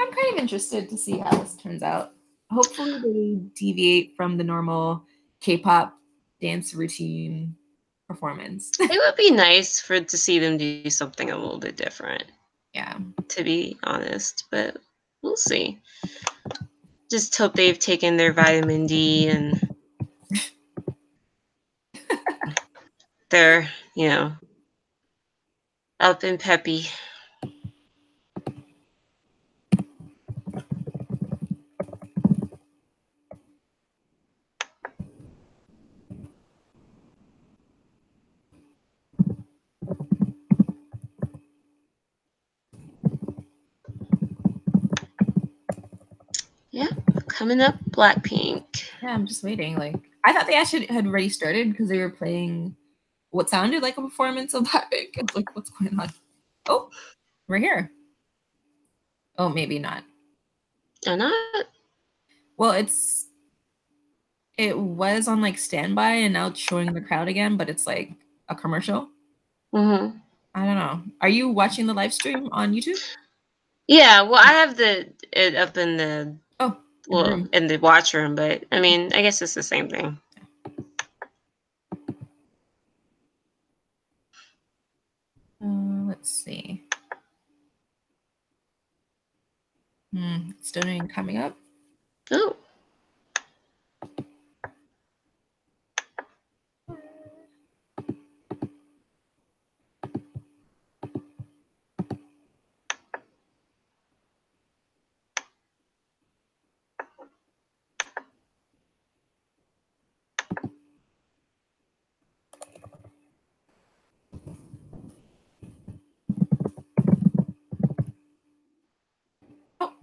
I'm kind of interested to see how this turns out. Hopefully they deviate from the normal K-pop dance routine performance. It would be nice to see them do something a little bit different. Yeah. To be honest, but we'll see. Just hope they've taken their vitamin D and they're, up and peppy. Yeah, coming up, Blackpink. Yeah, I'm just waiting. Like, I thought they actually had already started because they were playing what sounded like a performance of Blackpink. It's like, what's going on? Oh, we're here. Oh, maybe not. Or not? Well, it was on like standby and now it's showing the crowd again, but it's like a commercial. Mm-hmm. I don't know. Are you watching the live stream on YouTube? Yeah, well, I have it up in the room. in the watch room, but I mean, I guess it's the same thing. Let's see. Still ain't coming up. Oh.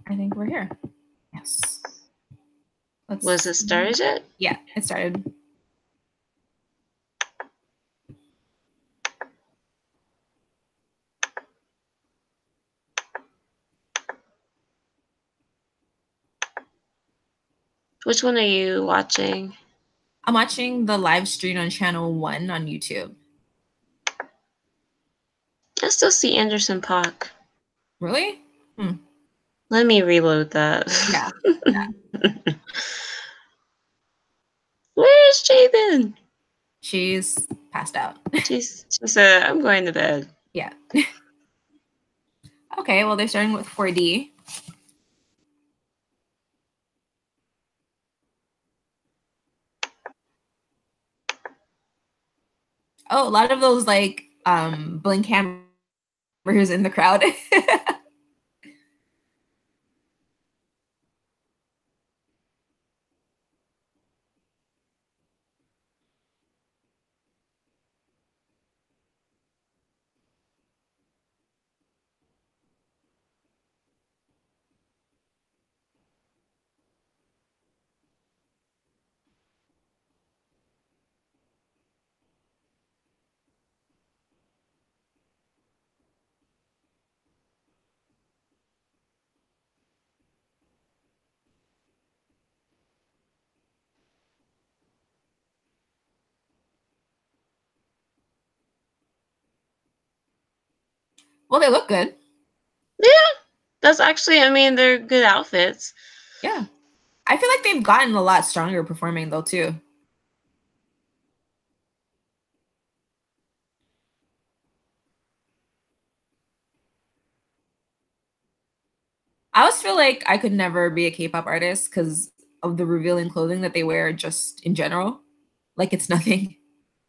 I think we're here. Yes. Was it started yet? Yeah, it started. Which one are you watching? I'm watching the live stream on channel 1 on YouTube. I still see Anderson .Paak. Really? Let me reload that. Yeah. Where's Jabin? She's passed out. She said, I'm going to bed. Yeah. Okay, well, they're starting with 4D. Oh, a lot of those like blink cameras in the crowd. Well, they look good. Yeah, that's actually, I mean, they're good outfits. Yeah. I feel like they've gotten a lot stronger performing though, too. I always feel like I could never be a K-pop artist because of the revealing clothing that they wear just in general. Like it's nothing.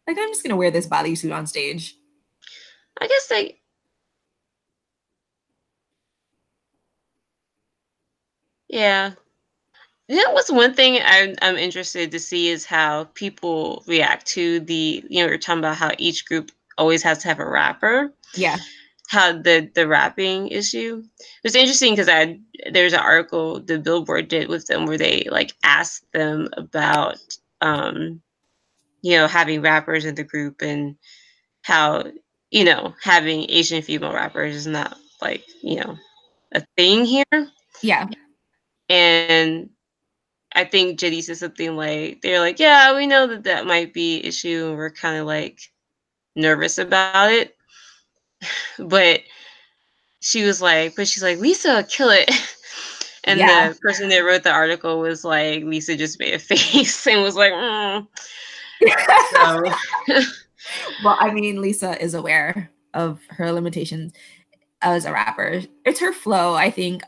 Like I'm just gonna wear this bodysuit on stage. I guess they. Yeah. You know what's one thing I'm interested to see is how people react to you're talking about how each group always has to have a rapper. Yeah. How the rapping issue. It was interesting because there's an article the Billboard did with them where they like asked them about having rappers in the group and how having Asian female rappers is not like a thing here. Yeah. And I think Jenny said something like, they're like, yeah, we know that might be an issue and we're kind of like nervous about it. But she's like, Lisa, kill it. And Yeah. the person that wrote the article was like, Lisa just made a face and was like, So Well, I mean, Lisa is aware of her limitations as a rapper. It's her flow, I think.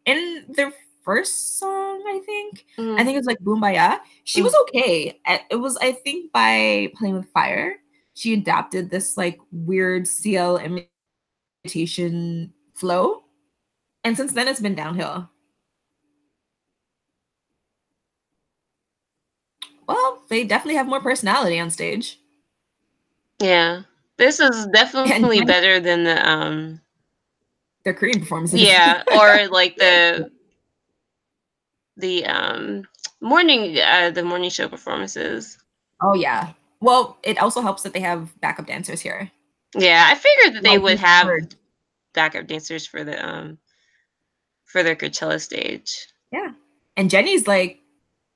In their first song, I think Mhm. it was like Boombaya. She was okay. It was, I think, by Playing with Fire, she adapted this like weird CL imitation flow, and since then it's been downhill. Well, they definitely have more personality on stage. Yeah. This is And definitely better than their Korean performances. yeah, or like the morning show performances. Oh yeah. Well, it also helps that they have backup dancers here. Yeah, I figured that they Like would we have heard. backup dancers for their Coachella stage. Yeah. And Jenny's like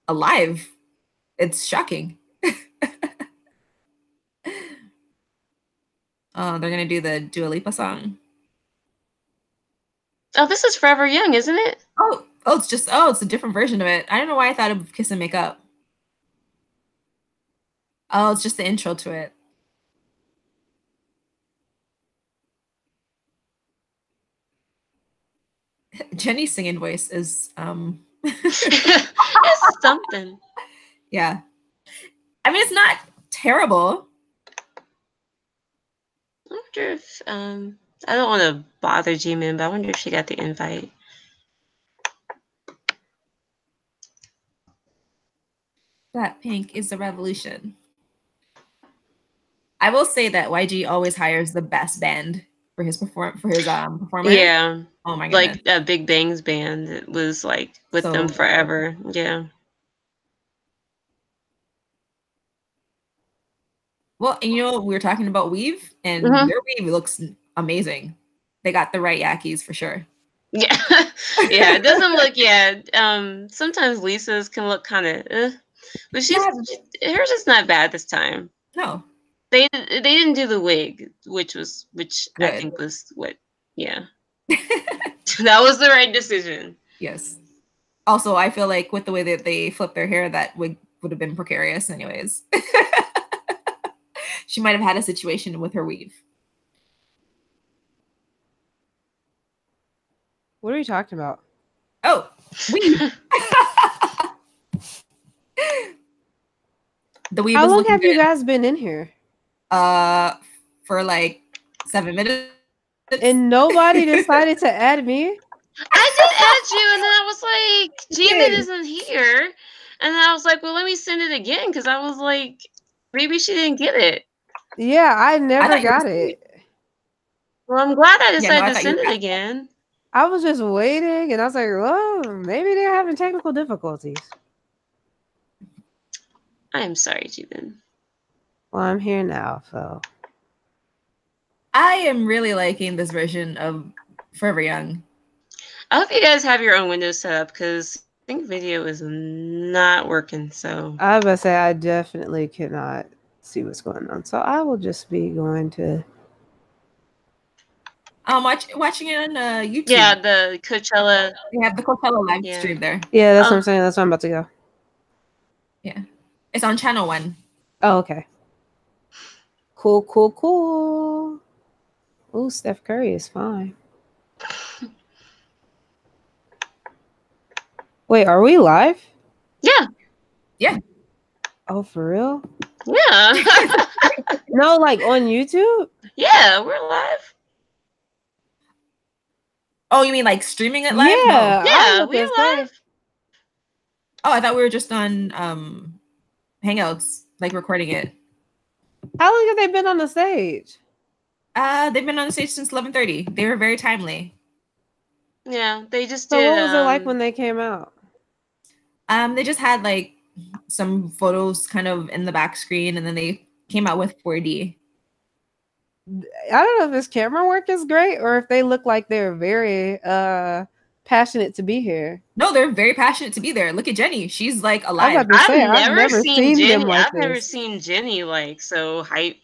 alive. It's shocking. Oh, they're gonna do the Dua Lipa song. Oh, this is Forever Young, isn't it? It's a different version of it. I don't know why I thought of Kiss and Make Up. Oh, it's just the intro to it. Jenny's singing voice is It's something. yeah. I mean, it's not terrible. I wonder if I don't want to bother Jimin, but I wonder if she got the invite. Blackpink is the revolution. I will say that YG always hires the best band for his performer. Yeah, Oh my goodness. like Big Bang's band that was like with So them good. forever. Yeah. Well, and you know, we were talking about weave, and Mhm. their weave looks amazing. They got the right yakis for sure. Yeah. Yeah, it doesn't look sometimes Lisa's can look kind of but Yeah, hers is not bad this time. no, They didn't do the wig, which I good. think was what yeah. That was the right decision. Yes. Also, I feel like with the way that they flip their hair, that wig would have been precarious anyways. She might have had a situation with her weave. What are you talking about? Oh, weave. The weave How is long looking have you good. guys been in here? For like 7 minutes. And nobody decided to add me? I did add you, and then I was like, Jimin did. isn't here. And then I was like, well, let me send it again, because I was like, maybe she didn't get it. Yeah, I never thought you were got asleep. it. Well, I'm glad I Yeah, no, decided I to thought you send were it again. I was just waiting, and I was like, "Oh, maybe they're having technical difficulties." I am sorry, Jimin. Well, I'm here now, so I am really liking this version of Forever Young. I hope you guys have your own Windows set up, because I think video is not working. So I was about to say I definitely cannot see what's going on. So I will just be going to. Watching it on YouTube. yeah, the Coachella. They have the Coachella live Yeah. stream there. Yeah, that's what I'm saying. That's where I'm about to go. Yeah, it's on channel 1. Oh, okay. Cool, cool, cool. Oh, Steph Curry is fine. Wait, are we live? Yeah. Yeah. Oh, for real? Yeah. No, like on YouTube? Yeah, we're live. Oh, you mean like streaming it live? Yeah. No. Yeah, we're live. Oh, I thought we were just on Hangouts, like recording it. How long have they been on the stage? They've been on the stage since 11:30. They were very timely. Yeah, they just So did. what was it like when they came out? They just had like some photos kind of in the back screen, and then they came out with 4D. I don't know if this camera work is great or if they look like they're very passionate to be here. No, they're very passionate to be there. Look at Jenny. She's like alive. I was about to say, I've never seen them Jenny. like I've never this. seen Jenny like so hype.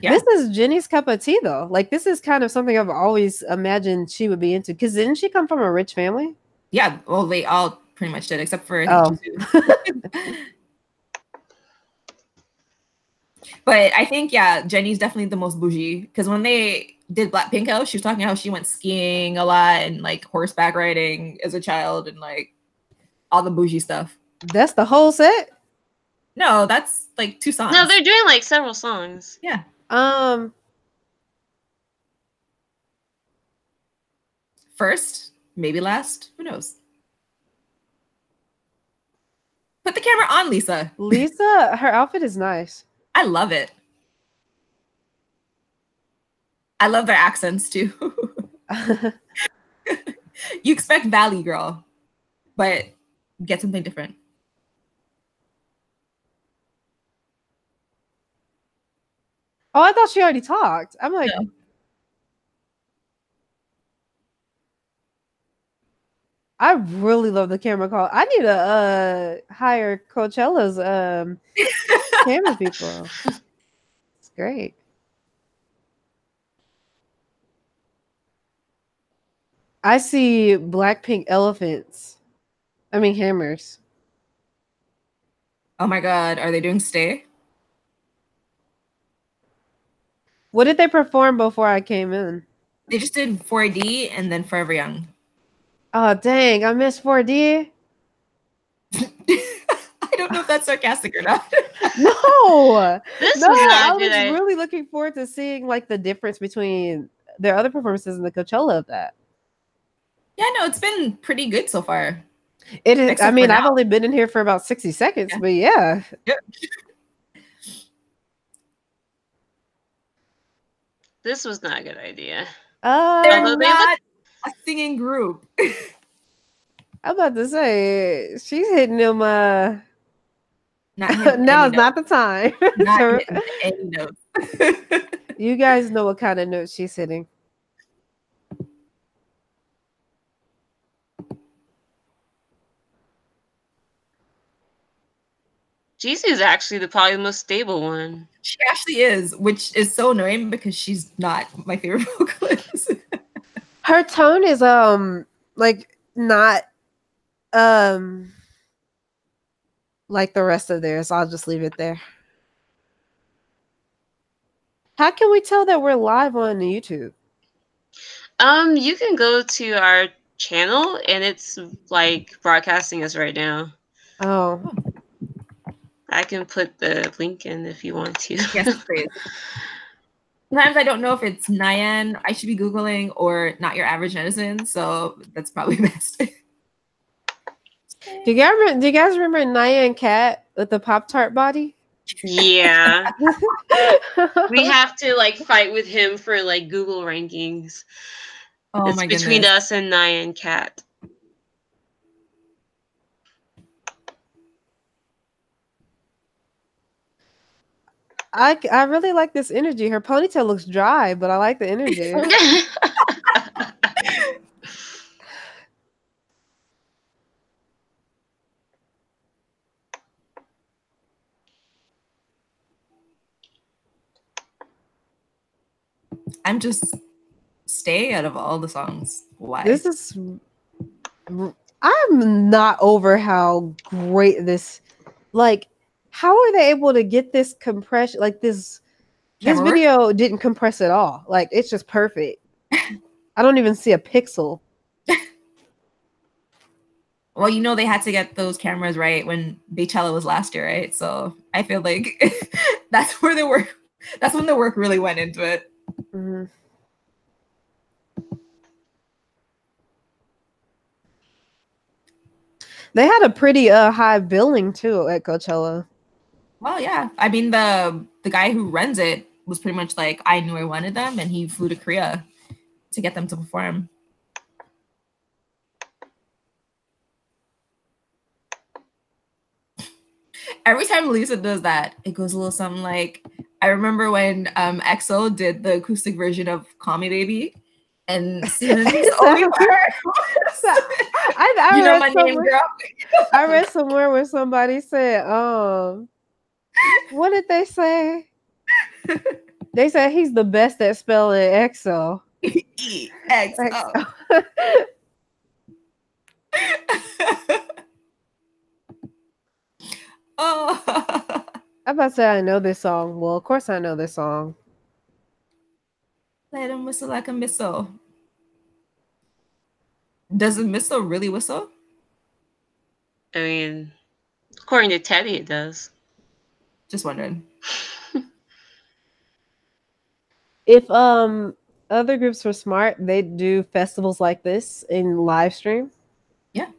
Yeah. This is Jenny's cup of tea, though. Like, this is kind of something I've always imagined she would be into. Because didn't she come from a rich family? Yeah, well, they all pretty much did, except for Oh. But I think, yeah, Jenny's definitely the most bougie, because when they did Blackpink House, she was talking how she went skiing a lot and like horseback riding as a child and like all the bougie stuff. That's the whole set? No, that's like 2 songs. No, they're doing like several songs. Yeah. First, maybe last, who knows? Put the camera on, Lisa. Lisa, her outfit is nice. I love it. I love their accents too. You expect Valley Girl, but get something different. Oh, I thought she already talked. I'm like, No. I really love the camera call. I need to hire Coachella's camera people. It's great. I see Blackpink elephants. I mean hammers. Oh my God, are they doing Stay? What did they perform before I came in? They just did 4D and then Forever Young. Oh dang, I missed 4D. I don't know if that's sarcastic or not. No, This no, was I not was good. really looking forward to seeing like the difference between their other performances and the Coachella of that. Yeah, no, it's been pretty good so far. It is. Except I mean, for I've now. only been in here for about 60 seconds, Yeah. but yeah. Yep. This was not a good idea. They're Although they not a singing group. I'm about to say she's hitting them. Not hitting Now any is not the time. Not hitting any notes. You guys know what kind of notes she's hitting. Jisoo is actually probably the most stable one. She actually is, which is so annoying because she's not my favorite vocalist. Her tone is like not like the rest of theirs. I'll just leave it there. How can we tell that we're live on YouTube? You can go to our channel and it's like broadcasting us right now. Oh. I can put the link in if you want to. Yes, please. Sometimes I don't know if it's NYAN I should be Googling or Not Your Average Netizen, so that's probably best. Do you guys remember NYAN Cat with the Pop-Tart body? Yeah. We have to like fight with him for like Google rankings. Oh it's my between goodness. us and Nyan Cat. I really like this energy. Her ponytail looks dry, but I like the energy. I'm just Stay out of all the songs. Why? This is I'm not over how great this, like, how are they able to get this compression, like this Camera work? video didn't compress at all. Like, it's just perfect. I don't even see a pixel. Well, you know they had to get those cameras right when Coachella was last year, right? So I feel like that's where the work. That's when the work really went into it. Mm-hmm. They had a pretty high billing too at Coachella. Well, yeah. I mean, the guy who runs it was pretty much like, I knew I wanted them, and he flew to Korea to get them to perform. Every time Lisa does that, it goes a little something like, I remember when EXO did the acoustic version of Call Me Baby, and Susan's only part was, you know my name, girl. I read somewhere where somebody said, what did they say? They said he's the best at spelling EXO. EXO. about to say I know this song. Well, of course I know this song. Let him whistle like a missile. Does a missile really whistle? I mean, according to Teddy, it does. Just wondering. If other groups were smart, they'd do festivals like this in live stream. Yeah.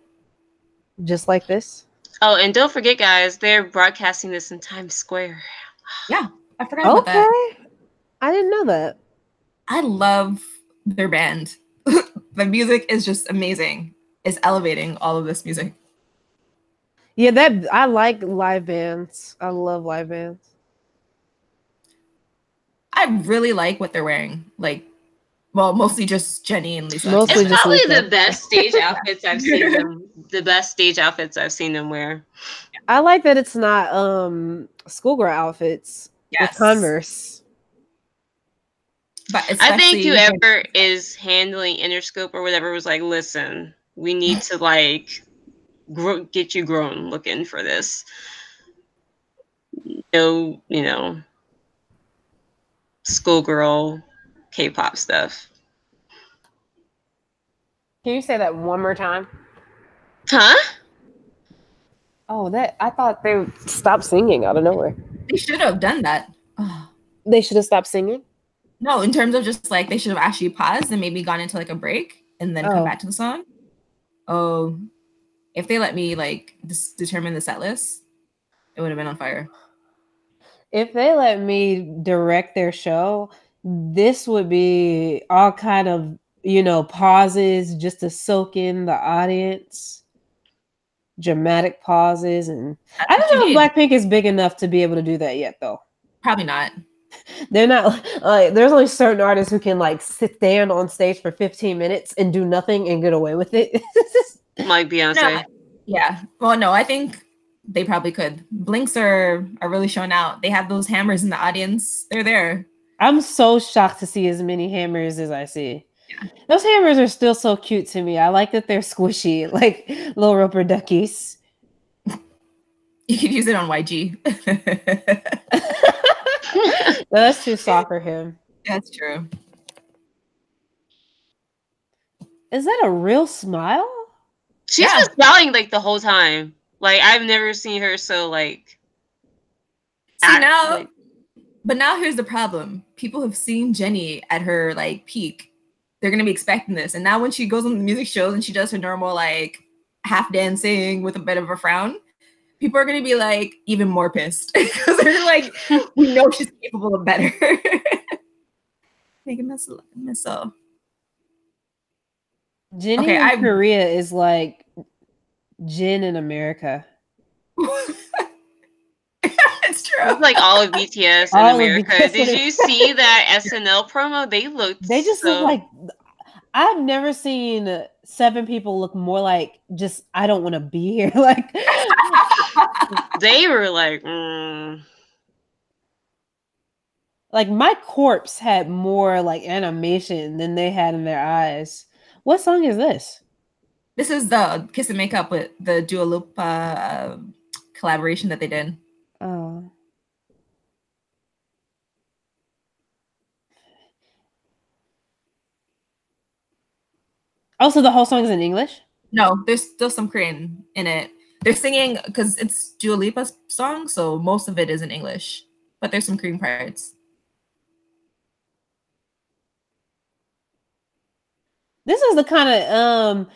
Just like this. Oh, and don't forget, guys, they're broadcasting this in Times Square. Yeah, I forgot about that. Okay. I didn't know that. I love their band. The music is just amazing. It's elevating all of this music. Yeah, that I like live bands. I love live bands. I really like what they're wearing. Like, well, mostly just Jenny and Lisa. Mostly It's just probably Lisa. the best stage outfits I've seen them. The best stage outfits I've seen them wear. I like that it's not schoolgirl outfits with Yes. Converse. But I think especially whoever is handling Interscope or whatever was like, listen, we need to like get you grown looking for this. No, you know, schoolgirl K-pop stuff. Can you say that one more time? Huh? Oh, that I thought they stopped singing out of nowhere. they should have done that. Oh. They should have stopped singing. No, in terms of just like they should have actually paused and maybe gone into like a break and then come back to the song. Oh, if they let me like determine the set list, it would have been on fire. If they let me direct their show, this would be all kind of, you know, pauses just to soak in the audience. Dramatic pauses. And I don't know if Blackpink is big enough to be able to do that yet, though. Probably not. They're not there's only certain artists who can like stand on stage for 15 minutes and do nothing and get away with it. Like Beyonce. No, yeah. Well, no, I think they probably could. Blinks are really showing out. They have those hammers in the audience. They're there. I'm so shocked to see as many hammers as I see. Yeah. Those hammers are still so cute to me. I like that they're squishy, like little rubber duckies. You could use it on YG. No, that's too soft for him. That's true. Is that a real smile? She's been smiling like the whole time. Like I've never seen her so like. See now, but now here's the problem. People have seen Jenny at her like peak. They're gonna be expecting this, and now when she goes on the music shows and she does her normal like half dancing with a bit of a frown, people are gonna be like even more pissed because they're like, we know she's capable of better. Make a missile. Jenny in Korea is like Jin in America. It's true. It's like all of BTS in America. Did you see that SNL promo? They just look like. I've never seen 7 people look more like just I don't want to be here. Like they were like. Like my corpse had more like animation than they had in their eyes. What song is this? This is the Kiss and Make Up with the Dua Lipa collaboration that they did. Oh. Also, the whole song is in English? No, there's still some Korean in it. They're singing because it's Dua Lipa's song, so most of it is in English, but there's some Korean parts. This is the kind of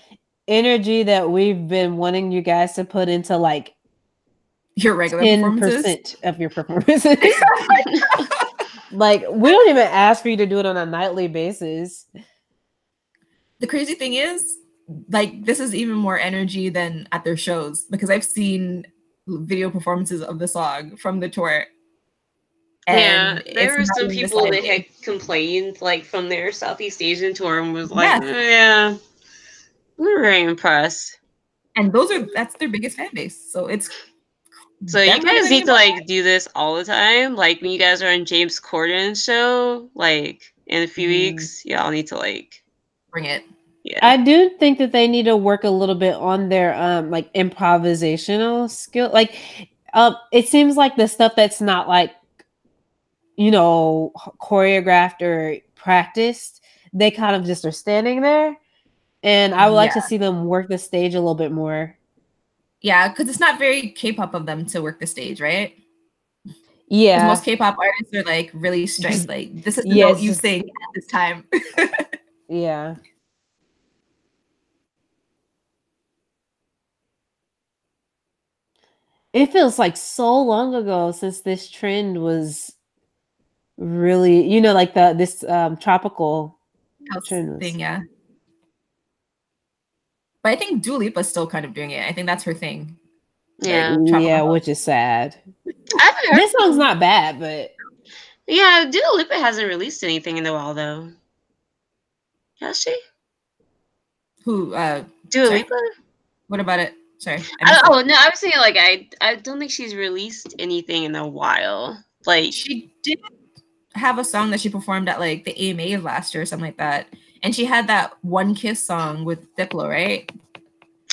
energy that we've been wanting you guys to put into like your regular 10% of your performances. Like we don't even ask for you to do it on a nightly basis. The crazy thing is, like, this is even more energy than at their shows because I've seen video performances of the song from the tour. And yeah, there were some people that had complained, like, from their Southeast Asian tour and was like, yeah, we were very impressed. And that's their biggest fan base. So it's... So you guys need to, like, do this all the time. Like, when you guys are on James Corden's show, like, in a few weeks, y'all need to, like... Bring it. Yeah. I do think that they need to work a little bit on their, like, improvisational skill. Like... It seems like the stuff that's not like, choreographed or practiced, they kind of just are standing there. And I would like to see them work the stage a little bit more. Yeah, because it's not very K-pop of them to work the stage, right? Yeah. Most K-pop artists are like really strict. Like, this is the Yeah, note you sing at this time. Yeah. It feels like so long ago since this trend was really, like this tropical trend was. thing, yeah. But I think Dua Lipa's still kind of doing it. I think that's her thing. Yeah. Yeah, which is sad. I haven't heard This song's not bad, but yeah, Dua Lipa hasn't released anything in a while though. Has she? Who? Dua Lipa? What about it? Sorry. No, I was saying like I don't think she's released anything in a while. Like she did have a song that she performed at like the AMAs last year or something like that, and she had that One Kiss song with Diplo, right?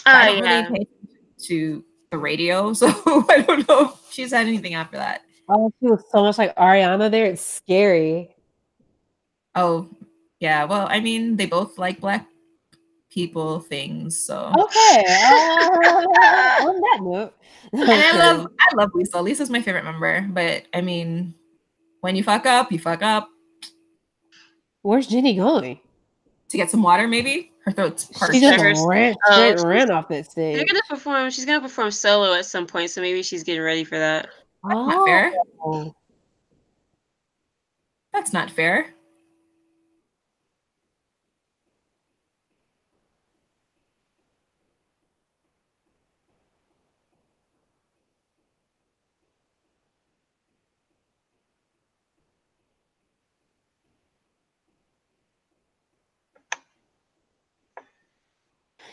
I don't really pay attention to the radio, so I don't know if she's had anything after that. Oh, she looks so much like Ariana there. It's scary. Oh, yeah. Well, I mean, they both like black people things, so okay. On that note, and I love Lisa. Lisa's my favorite member, but I mean, when you fuck up, you fuck up. Where's Jenny going? To get some water, maybe? Her throat's parched. She just ran off that stage. They're gonna perform. She's gonna perform solo at some point, so maybe she's getting ready for that. That's not fair. That's not fair.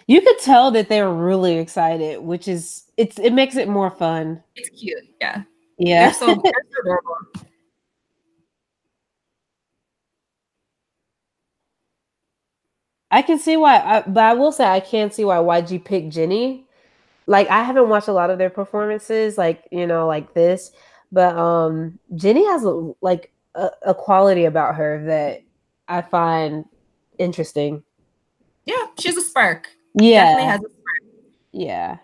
You could tell that they're really excited, which is it makes it more fun. It's cute, yeah. Yeah. They're so adorable. I can see why, but I will say I can see why YG picked Jenny. Like I haven't watched a lot of their performances, like like this, but Jenny has a quality about her that I find interesting. Yeah, she has a spark. Yeah, definitely has a spark. Yeah.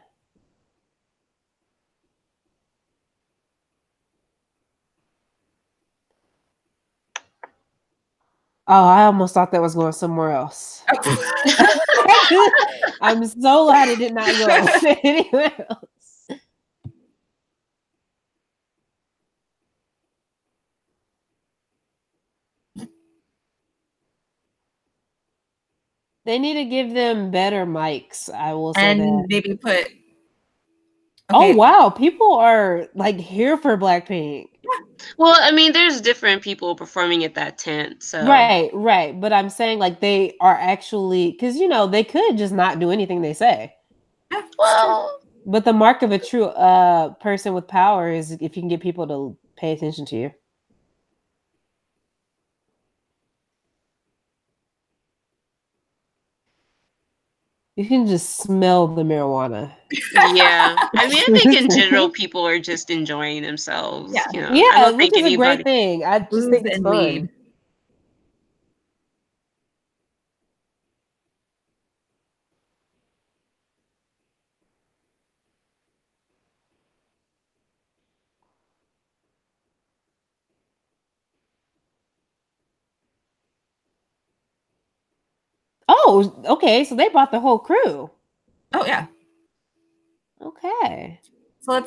Oh, I almost thought that was going somewhere else. I'm so glad it did not go anywhere else. They need to give them better mics. I will say and that. Maybe put. Okay. Oh wow, people are like here for Blackpink. Well, I mean, there's different people performing at that tent, so right. But I'm saying like they are actually because they could just not do anything they say. Yeah, well, but the mark of a true person with power is if you can get people to pay attention to you. You can just smell the marijuana. Yeah. I mean, I think in general, people are just enjoying themselves. Yeah. I don't which think is a great thing. I just think it's fun. Weed. Oh, okay. So they brought the whole crew. Oh yeah. Okay. So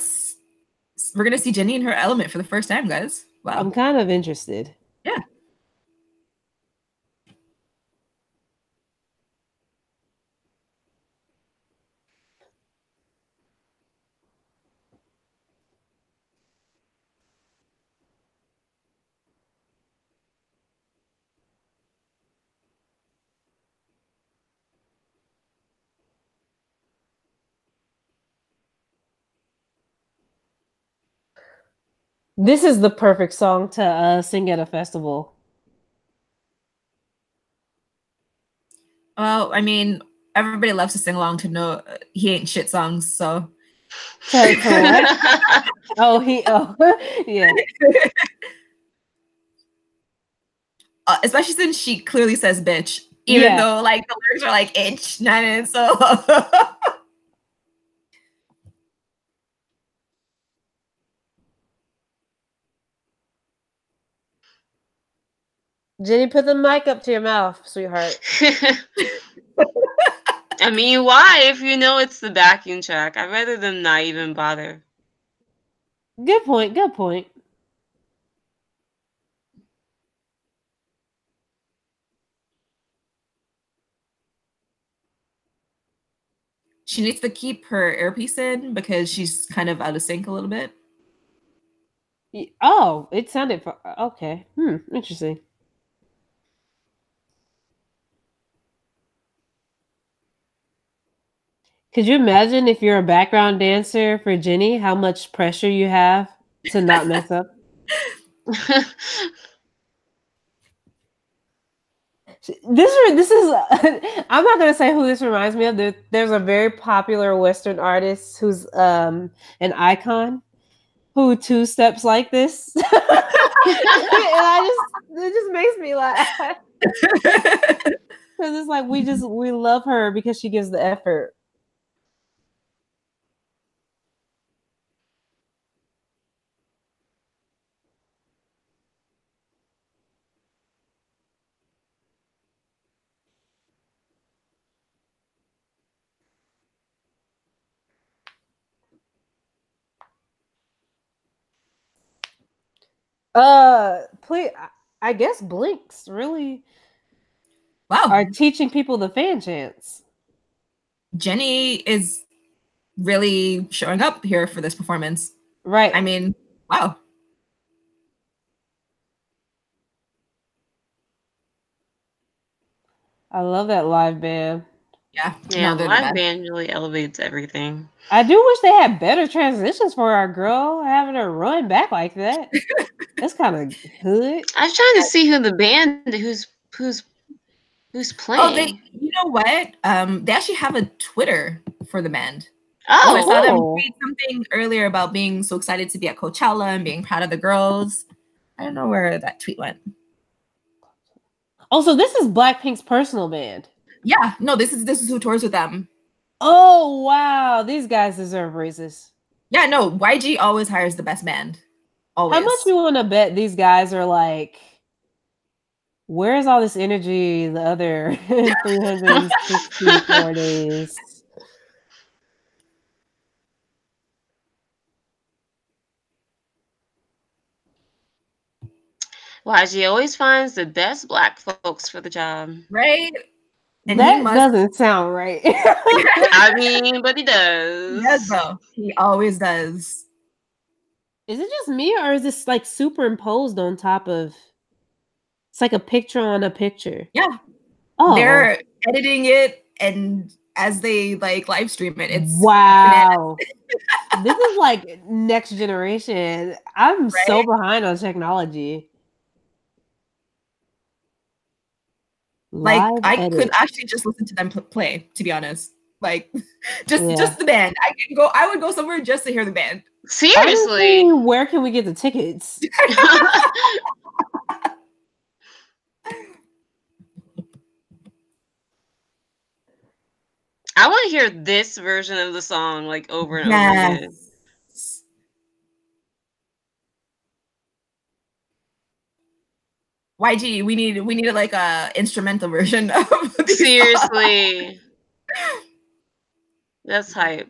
we're gonna see Jenny in her element for the first time, guys. Wow. I'm kind of interested. Yeah. This is the perfect song to sing at a festival. Well, I mean, everybody loves to sing along to No He Ain't Shit songs, so To what? Oh, yeah. Especially since she clearly says bitch, even though like the lyrics are like itch, nine, so. Jenny, put the mic up to your mouth, sweetheart. I mean, why? If you know it's the backing track, I'd rather them not even bother. Good point. Good point. She needs to keep her earpiece in because she's kind of out of sync a little bit. Oh, it sounded okay. Interesting. Could you imagine if you're a background dancer for Jenny, how much pressure you have to not mess up? This is I'm not gonna say who this reminds me of. There's a very popular Western artist who's an icon who two steps like this. And it just makes me laugh. Because it's like we love her because she gives the effort. Please, I guess Blinks really are teaching people the fan chants. Jenny is really showing up here for this performance. Right. I mean, wow. I love that live band. Yeah. Yeah, no, live band really elevates everything. I do wish they had better transitions for our girl, having her run back like that. That's kind of hood. I was trying to see who the band who's playing. Oh, you know what? They actually have a Twitter for the band. Oh, I saw them tweet something earlier about being so excited to be at Coachella and being proud of the girls. I don't know where that tweet went. Oh, so this is Blackpink's personal band. Yeah, no, this is who tours with them. Oh wow, these guys deserve raises. Yeah, no, YG always hires the best band. Always. How much you want to bet these guys are like? Where's all this energy the other 364 days? YG always finds the best Black folks for the job. Right? And that doesn't sound right. I mean, but he does. Yes, though. He always does. Is it just me, or is this like superimposed on top of? It's like a picture on a picture. Yeah. Oh. They're editing it, and as they like live stream it, it's wow. This is like next generation. I'm so behind on technology. Like I could actually just listen to them play, to be honest. Like just the band. I would go somewhere just to hear the band. Seriously. Honestly, where can we get the tickets? I want to hear this version of the song like over and over again. YG, we need like a instrumental version of seriously. That's hype.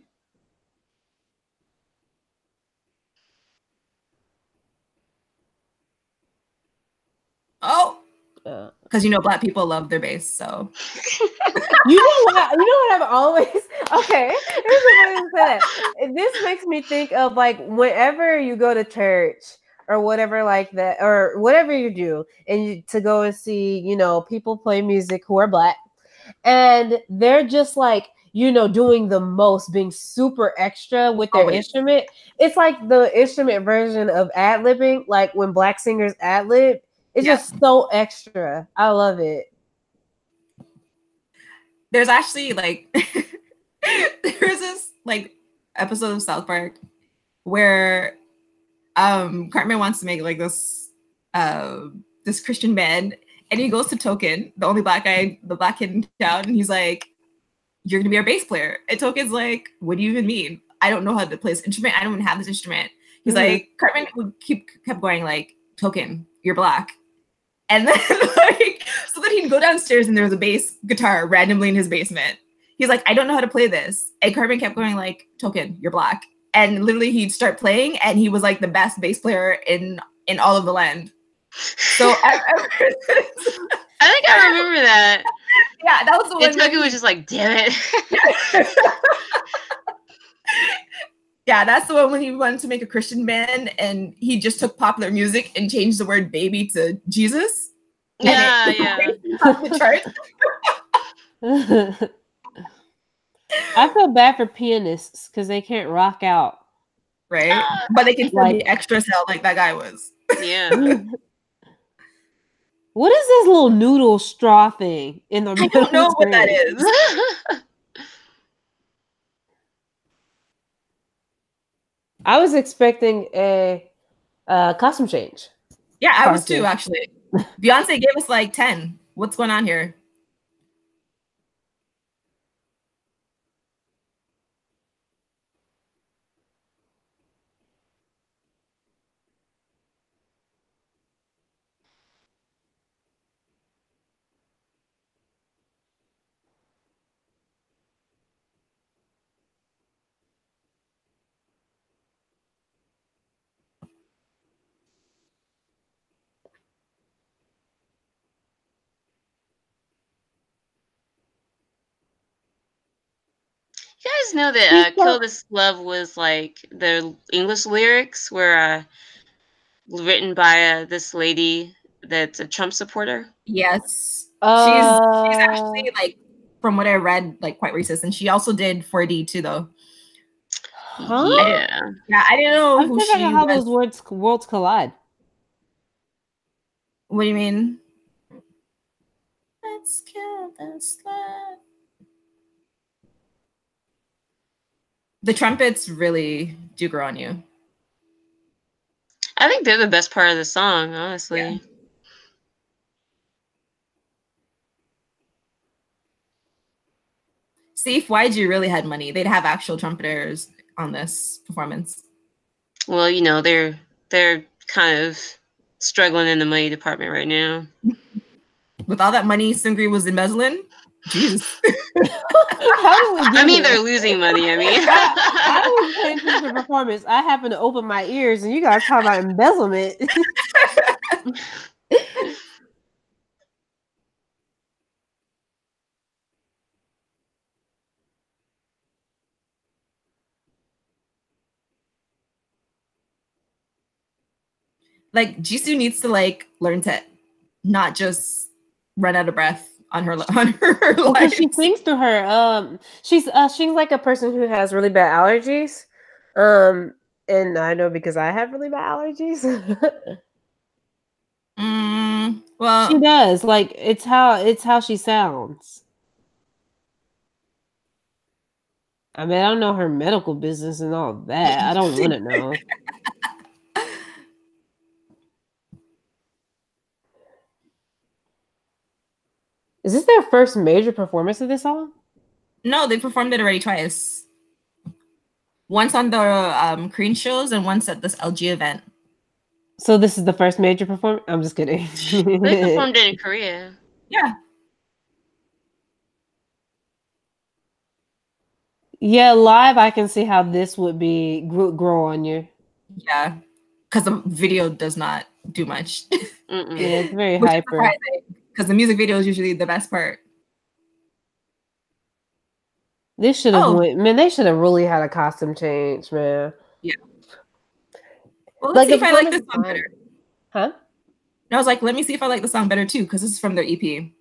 Oh, because Black people love their bass, so you know what I've always okay. Here's the way to say that. This makes me think of like whenever you go to church or whatever like that, or whatever you do, and to go and see people play music who are Black, and they're just like doing the most, being super extra with their instrument. It's like the instrument version of ad-libbing, like when Black singers ad-lib. It's just so extra. I love it. There's actually like there's this like episode of South Park where Cartman wants to make like this Christian band, and he goes to Token, the only black guy, the black kid in town, and he's like, "You're gonna be our bass player." And Token's like, "What do you even mean? I don't know how to play this instrument. I don't even have this instrument." He's like, Cartman would kept going like, "Token, you're black." And then like, so that he'd go downstairs and there was a bass guitar randomly in his basement. He's like, "I don't know how to play this." And Cartman kept going like, "Token, you're black." And literally he'd start playing and he was like the best bass player in all of the land. So I think I remember that. Yeah, that was the one. And Token was just like, "Damn it." Yeah, that's the one when he wanted to make a Christian band and he just took popular music and changed the word baby to Jesus. Yeah. The chart. I feel bad for pianists because they can't rock out. Right? But they can like, be extra hell like that guy was. Yeah. What is this little noodle straw thing in the middle? I don't know what that is. I was expecting a costume change. Yeah, I was too, actually. Beyonce gave us like 10. What's going on here? You guys know that "Kill This Love" was like the English lyrics were written by this lady that's a Trump supporter. Yes, she's actually like, from what I read, like quite racist, and she also did 4D too, though. Huh? Yeah, I didn't know who she was. How those worlds collide. What do you mean? Let's kill this love. The trumpets really do grow on you. I think they're the best part of the song, honestly. Yeah. See, if YG really had money, they'd have actual trumpeters on this performance. Well, you know, they're kind of struggling in the money department right now. With all that money Seungri was embezzling, Jesus. I mean, they're losing money. I mean, I was paying attention to the performance. I happened to open my ears, and you guys talk about embezzlement. Like, Jisoo needs to like learn to not just run out of breath on her because she sings through her she's like a person who has really bad allergies, and I know because I have really bad allergies. Well, she does. Like, it's how she sounds. I mean, I don't know her medical business and all that. I don't want to know. Is this their first major performance of this song? No, they performed it already twice. Once on the Korean shows and once at this LG event. So this is the first major performance? I'm just kidding. They performed it in Korea. Yeah. Yeah, live I can see how this would be grow on you. Yeah, because the video does not do much. Yeah, it's very hyper. Because the music video is usually the best part. They should have man, they should have really had a costume change, man. Yeah. Well, let's see if I like this song better. Huh? And I was like, let me see if I like the song better too, because this is from their EP.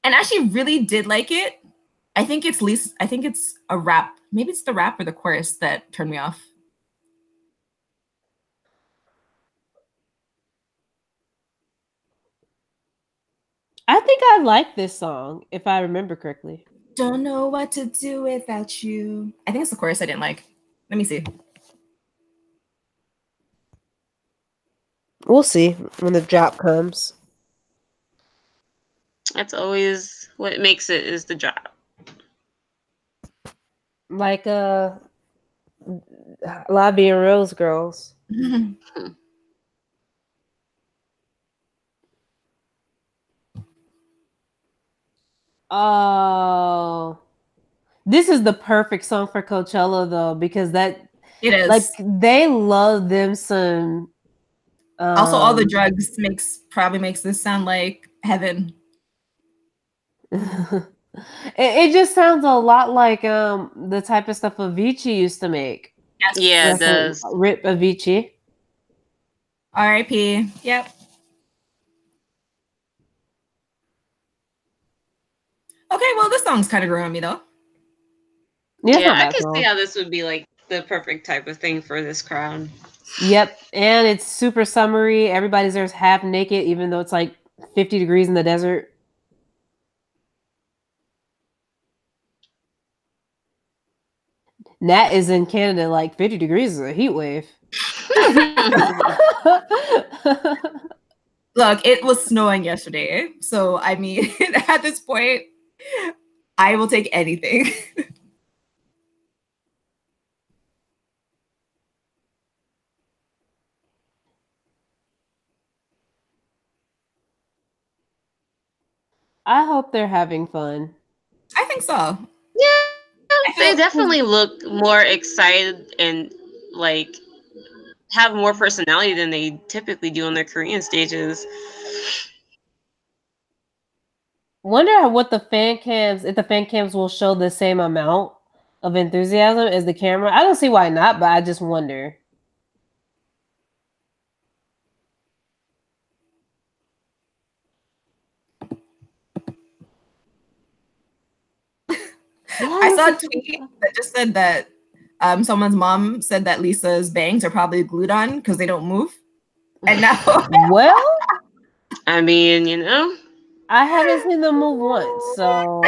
And I actually really did like it. I think it's a rap. Maybe it's the rap or the chorus that turned me off. I think I like this song, if I remember correctly. Don't know what to do without you. I think it's the chorus I didn't like. Let me see. We'll see when the drop comes. That's always what makes it is the drop. Like Lobby and Rose Girls. Oh, this is the perfect song for Coachella though, because that It is. like they love them some. Also, all the drugs probably makes this sound like heaven. It just sounds a lot like the type of stuff Avicii used to make. Yes. Yeah, it does. Rip Avicii. R.I.P. Yep. Okay, well, this song's kind of growing on me though. Yeah, I can see how this would be like the perfect type of thing for this crowd. Yep, and it's super summery. Everybody's there's half naked, even though it's like 50 degrees in the desert. Nat is in Canada, like 50 degrees is a heat wave. Look, it was snowing yesterday, so I mean, at this point, I will take anything. I hope they're having fun. I think so. Yeah, they definitely look more excited and like have more personality than they typically do on their Korean stages. Wonder what the fan cams, if the fan cams will show the same amount of enthusiasm as the camera. I don't see why not, but I just wonder. I saw a tweet that just said that someone's mom said that Lisa's bangs are probably glued on because they don't move. And now, well, I mean, you know, I haven't seen them move once, so.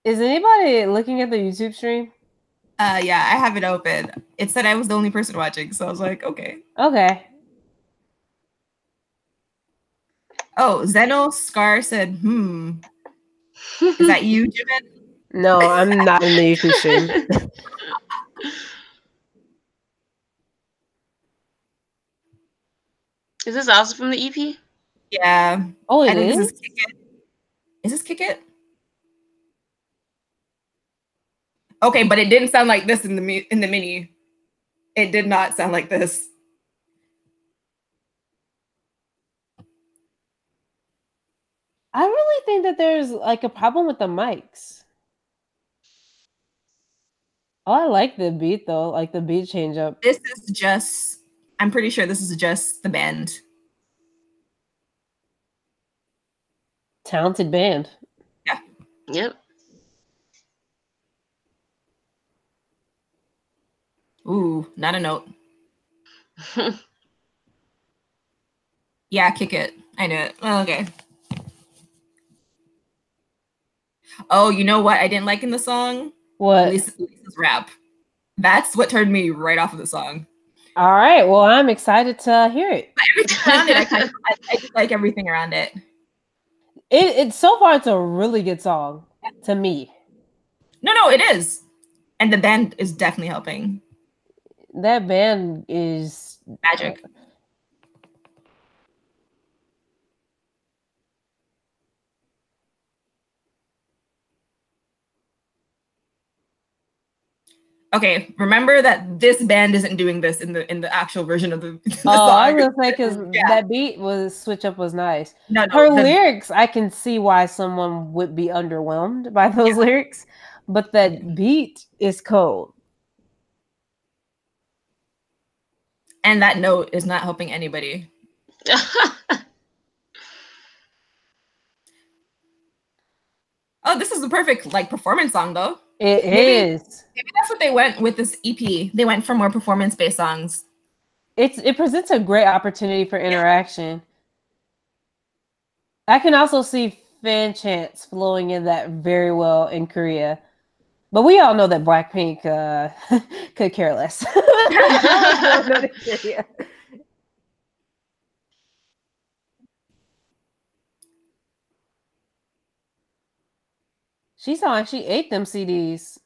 Is anybody looking at the YouTube stream? Yeah, I have it open. It said I was the only person watching, so I was like, okay. Okay. Oh, Zeno Scar said, Is that you, Jimin? No, I'm not in the YouTube stream. Is this also from the EP? Yeah. Oh, I think this is Kick It. Is this Kick It? Okay, but it didn't sound like this in the mini. It did not sound like this. I really think that there's like a problem with the mics. Oh, I like the beat though, like the beat change up. This is just, I'm pretty sure this is just the band. Talented band. Yeah. Yep. Ooh, not a note. Yeah, Kick It. I knew it. Oh, okay. Oh, you know what I didn't like in the song? What? Lisa's rap. That's what turned me right off of the song. All right. Well, I'm excited to hear it. But everything around it, I just like everything around it. It so far it's a really good song to me. No, it is. And the band is definitely helping. That band is magic. Okay, remember that this band isn't doing this in the actual version of the song. I was gonna say because that beat switch up was nice. No, her lyrics, I can see why someone would be underwhelmed by those lyrics, but that beat is cold. And that note is not helping anybody. Oh, this is the perfect like performance song though. It is. Maybe that's what they went with this EP. They went for more performance-based songs. It presents a great opportunity for interaction. I can also see fan chants flowing in that very well in Korea. But we all know that Blackpink could care less. She sounded like she ate them CDs.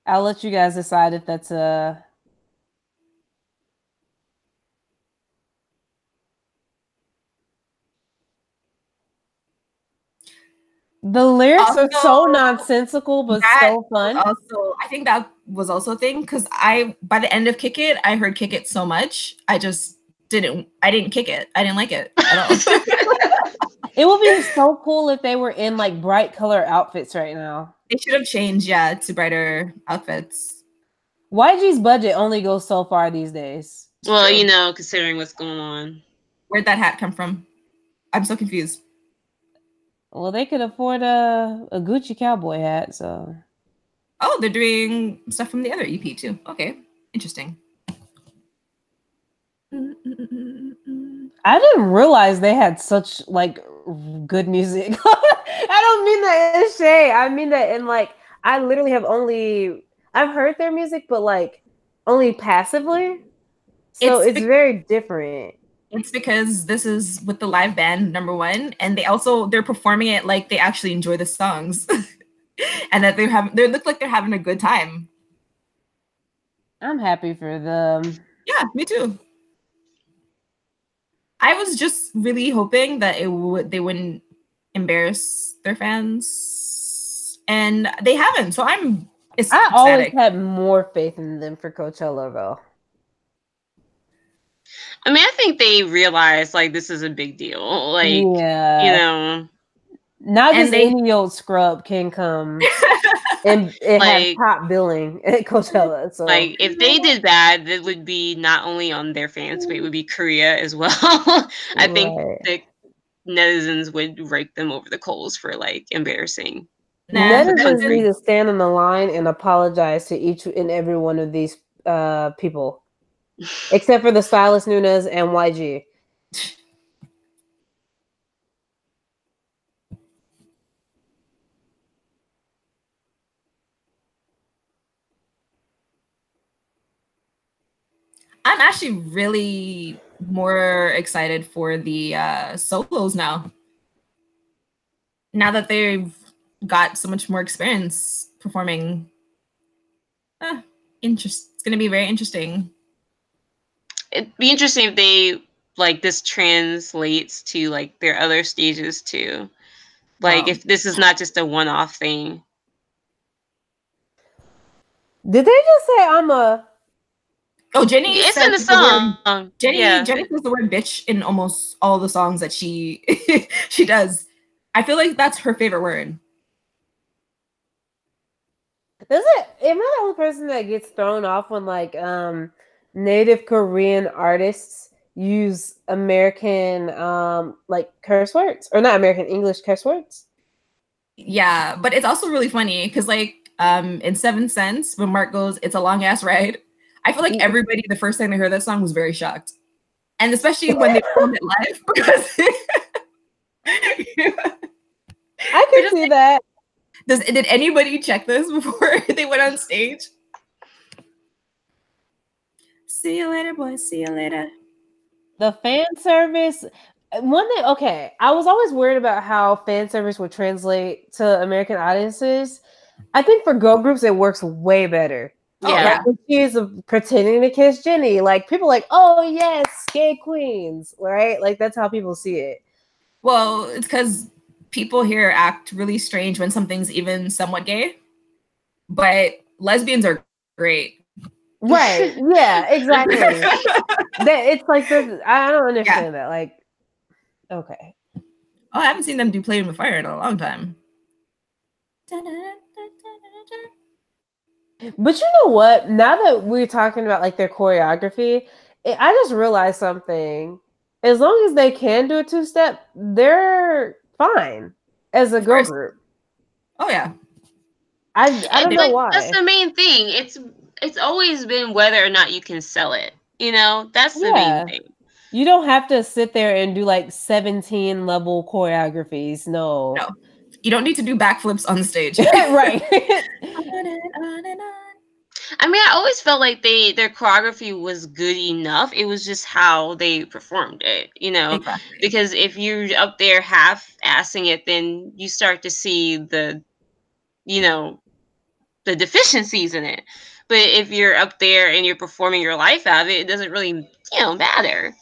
I'll let you guys decide if that's a. The lyrics are so nonsensical, but so fun. Also, I think that was also a thing because by the end of Kick It, I heard Kick It so much, I didn't kick it. I didn't like it at all. It would be so cool if they were in like bright color outfits right now. They should have changed, to brighter outfits. YG's budget only goes so far these days. Well, considering what's going on. Where'd that hat come from? I'm so confused. Well, they could afford a Gucci cowboy hat, so. Oh, they're doing stuff from the other EP too. Okay, interesting. I didn't realize they had such like good music. I don't mean that in shade. I mean that in like I literally I've heard their music, but like only passively. So it's very different. It's because this is with the live band, number one, and they're performing it like they actually enjoy the songs, and that they look like they're having a good time. I'm happy for them. Yeah, me too. I was just really hoping that they wouldn't embarrass their fans, and they haven't. So I always had more faith in them for Coachella, though. I mean, I think they realize like this is a big deal. Like, not just any old scrub can come and have top billing at Coachella. So, like, if they did that, it would be not only on their fans, but it would be Korea as well. I think the netizens would rake them over the coals for like embarrassing. Netizens need to stand on the line and apologize to each and every one of these people. Except for the stylist Nunes and YG. I'm actually really more excited for the solos now. Now that they've got so much more experience performing. It's going to be very interesting. It'd be interesting if they like this translates to like their other stages too. Like if this is not just a one-off thing. Did they just say I'm a? Oh, Jenny. It's in the song. Jenny says the word bitch in almost all the songs that she she does. I feel like that's her favorite word. Am I the only person that gets thrown off when like Native Korean artists use American like curse words, or not American English curse words? Yeah, but it's also really funny because like in 7 Cents when Mark goes, "It's a long ass ride," I feel like everybody the first time they heard that song was very shocked, and especially when they performed it live because I could see that. Did anybody check this before they went on stage? See you later, boys. See you later. The fan service. One thing, okay, I was always worried about how fan service would translate to American audiences. I think for girl groups, it works way better. Yeah. Like, she's pretending to kiss Jenny. Like, people like, oh, yes, gay queens, right? Like, that's how people see it. Well, it's because people here act really strange when something's even somewhat gay, but lesbians are great. Right. Yeah, exactly. It's like this. I don't understand that. Like, okay. Oh, I haven't seen them do Playing with Fire in a long time. But you know what? Now that we're talking about like their choreography, I just realized something. As long as they can do a 2-step, they're fine as a girl group. Oh yeah. I don't know why. That's the main thing. It's always been whether or not you can sell it. You know, that's the main thing. You don't have to sit there and do like 17 level choreographies. No. You don't need to do backflips on stage. Right. On and on. I mean, I always felt like their choreography was good enough. It was just how they performed it, you know. Exactly. Because if you're up there half-assing it, then you start to see the, you know, the deficiencies in it. But if you're up there and you're performing your life out of it, it doesn't really, you know, matter.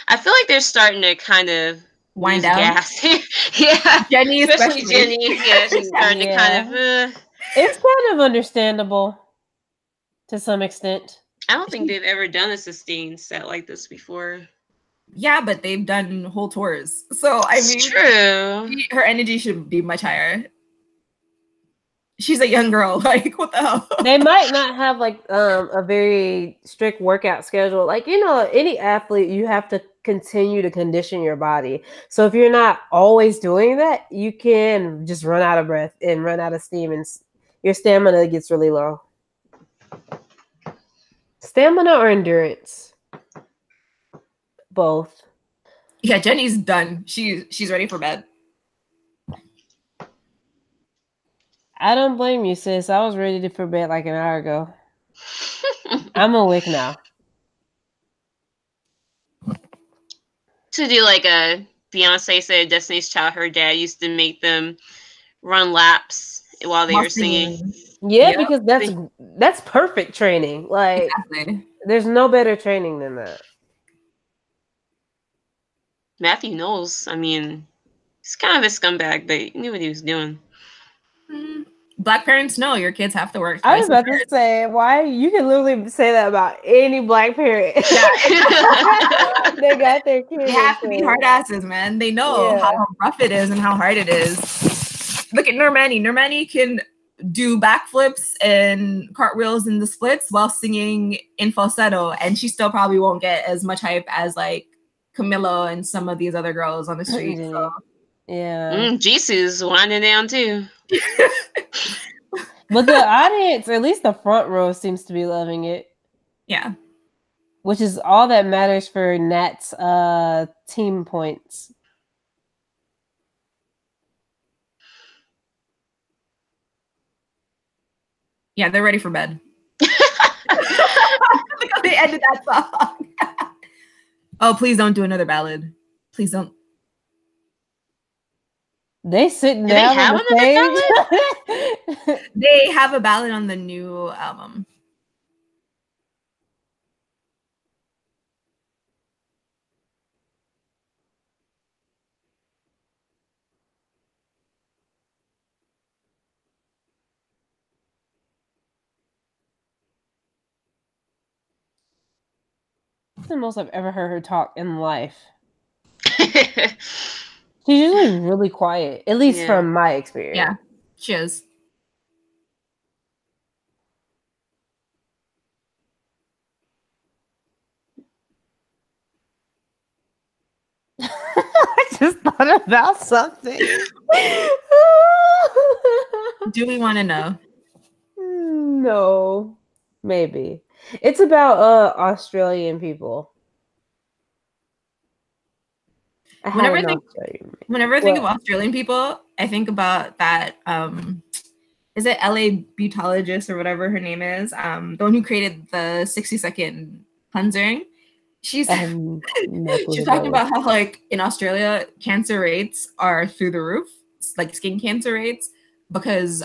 I feel like they're starting to kind of wind lose down. gas. Yeah, Jenny, especially Jenny. Yeah, she's starting to kind of. It's kind of understandable to some extent. I don't think they've ever done a sustained set like this before. Yeah, but they've done whole tours. So, I mean, true. Her energy should be much higher. She's a young girl. Like, what the hell? They might not have like a very strict workout schedule. Like, you know, any athlete, you have to continue to condition your body. So if you're not always doing that, you can just run out of breath and run out of steam, and your stamina gets really low. Stamina or endurance? Both. Yeah, Jenny's done. She's ready for bed. I don't blame you, sis. I was ready for bed like an hour ago. I'm awake now. To do like a Beyonce said, Destiny's Child, her dad used to make them run laps while they were singing. Yeah, yep. Because that's perfect training. Like, exactly. There's no better training than that. Matthew Knowles, I mean, he's kind of a scumbag, but he knew what he was doing. Black parents know your kids have to work. I was about to say, why? You can literally say that about any Black parent. Yeah. They got their kids. They have to be hard asses, man. They know how rough it is and how hard it is. Look at Normani. Normani can do backflips and cartwheels in the splits while singing in falsetto, and she still probably won't get as much hype as like Camilla and some of these other girls on the street. So. Yeah. Jisoo's winding down too. But the audience, or at least the front row, seems to be loving it. Yeah. Which is all that matters for Nat's team points. Yeah, they're ready for bed. They ended that song. Oh, please don't do another ballad. Please don't. They sitting down on the stage. They have a ballad on the new album. That's the most I've ever heard her talk in life. She's usually really quiet, at least from my experience. Yeah, she is. I just thought about something. Do we want to know? No, maybe. It's about Australian people. Whenever I think of Australian people, I think about that. Is it LA Butologist or whatever her name is? The one who created the 60-second cleansing. She's talking about how like in Australia, cancer rates are through the roof, like skin cancer rates, because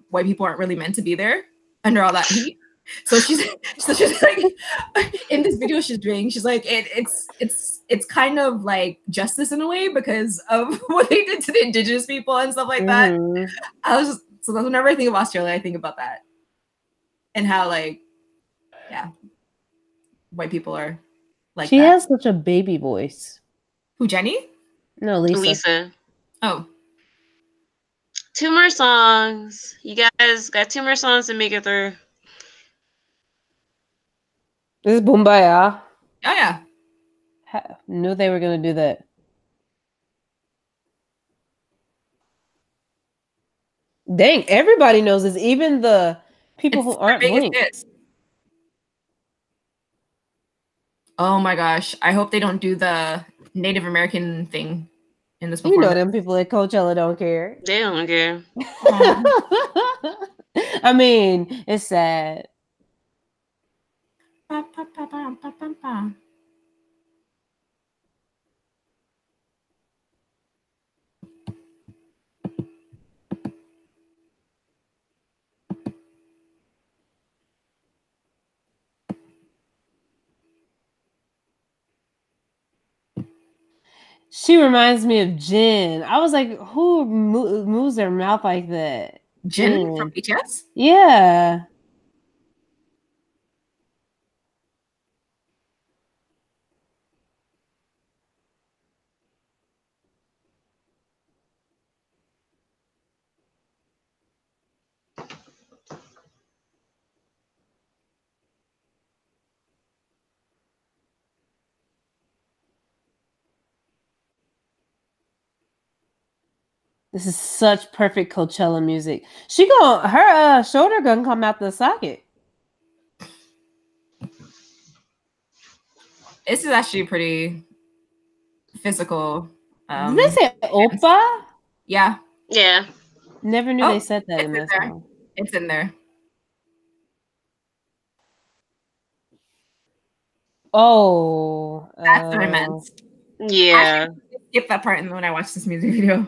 white people aren't really meant to be there under all that heat. So she's like, in this video she's doing, she's like, it's kind of like justice in a way because of what they did to the indigenous people and stuff like that. So whenever I think of Australia, I think about that and how like, yeah, white people are like she has such a baby voice. Who, Jenny? No, Lisa. Oh. 2 more songs. You guys got 2 more songs to make it through. This is Boombayah. Oh, yeah. Knew they were going to do that. Dang, everybody knows this. Even the People It's who their aren't biggest Blink. hit. Oh my gosh. I hope they don't do the Native American thing in this You know performance. them people at Coachella don't care. They don't care. I mean, it's sad. Pa, pa, pa, pa, pa, pa, pa. She reminds me of Jin. I was like, who moves their mouth like that? Jin from BTS? Yeah. This is such perfect Coachella music. Her shoulder gonna come out the socket. This is actually pretty physical. Did they say oppa? Yeah. Yeah. Never knew they said that in that there. song. It's in there. Oh. That's what I meant. Yeah. I skipped that part when I watched this music video.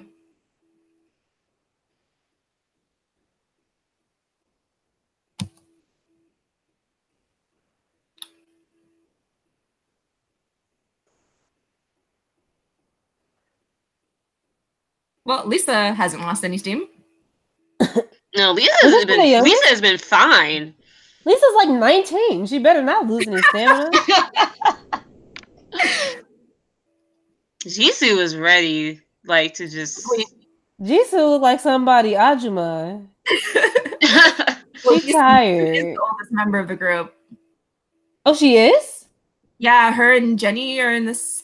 Well, Lisa hasn't lost any steam. No, Lisa has been fine. Lisa's like 19. She better not lose any stamina. Jisoo was ready, like, to just. Jisoo look like somebody Ajuma. She's tired. She's the oldest member of the group. Oh, she is? Yeah, her and Jenny are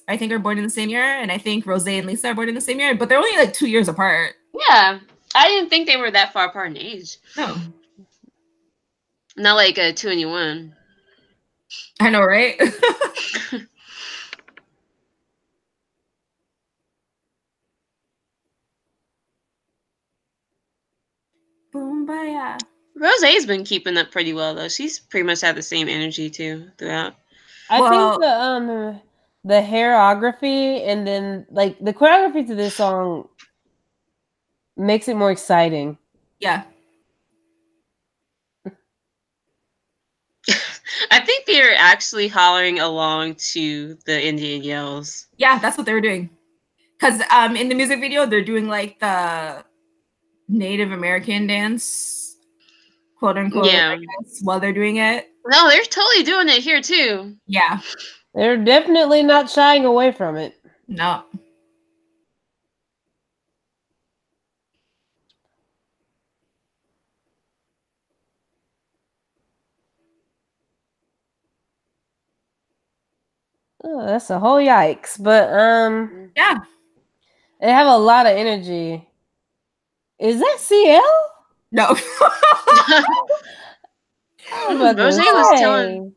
I think are born in the same year, and I think Rose and Lisa are born in the same year, but they're only like 2 years apart. Yeah. I didn't think they were that far apart in age. No. Not like 2NY1. I know, right? Boombaya. Rose's been keeping up pretty well though. She's pretty much had the same energy too throughout. I think the hairography and then like the choreography to this song makes it more exciting. Yeah. I think they're actually hollering along to the Indian yells. Yeah, that's what they were doing. Because in the music video, they're doing like the Native American dance, quote unquote, Yeah. I guess, while they're doing it. No, they're totally doing it here too. Yeah. They're definitely not shying away from it. No. Oh, that's a whole yikes. But yeah. They have a lot of energy. Is that CL? No. Rose was telling.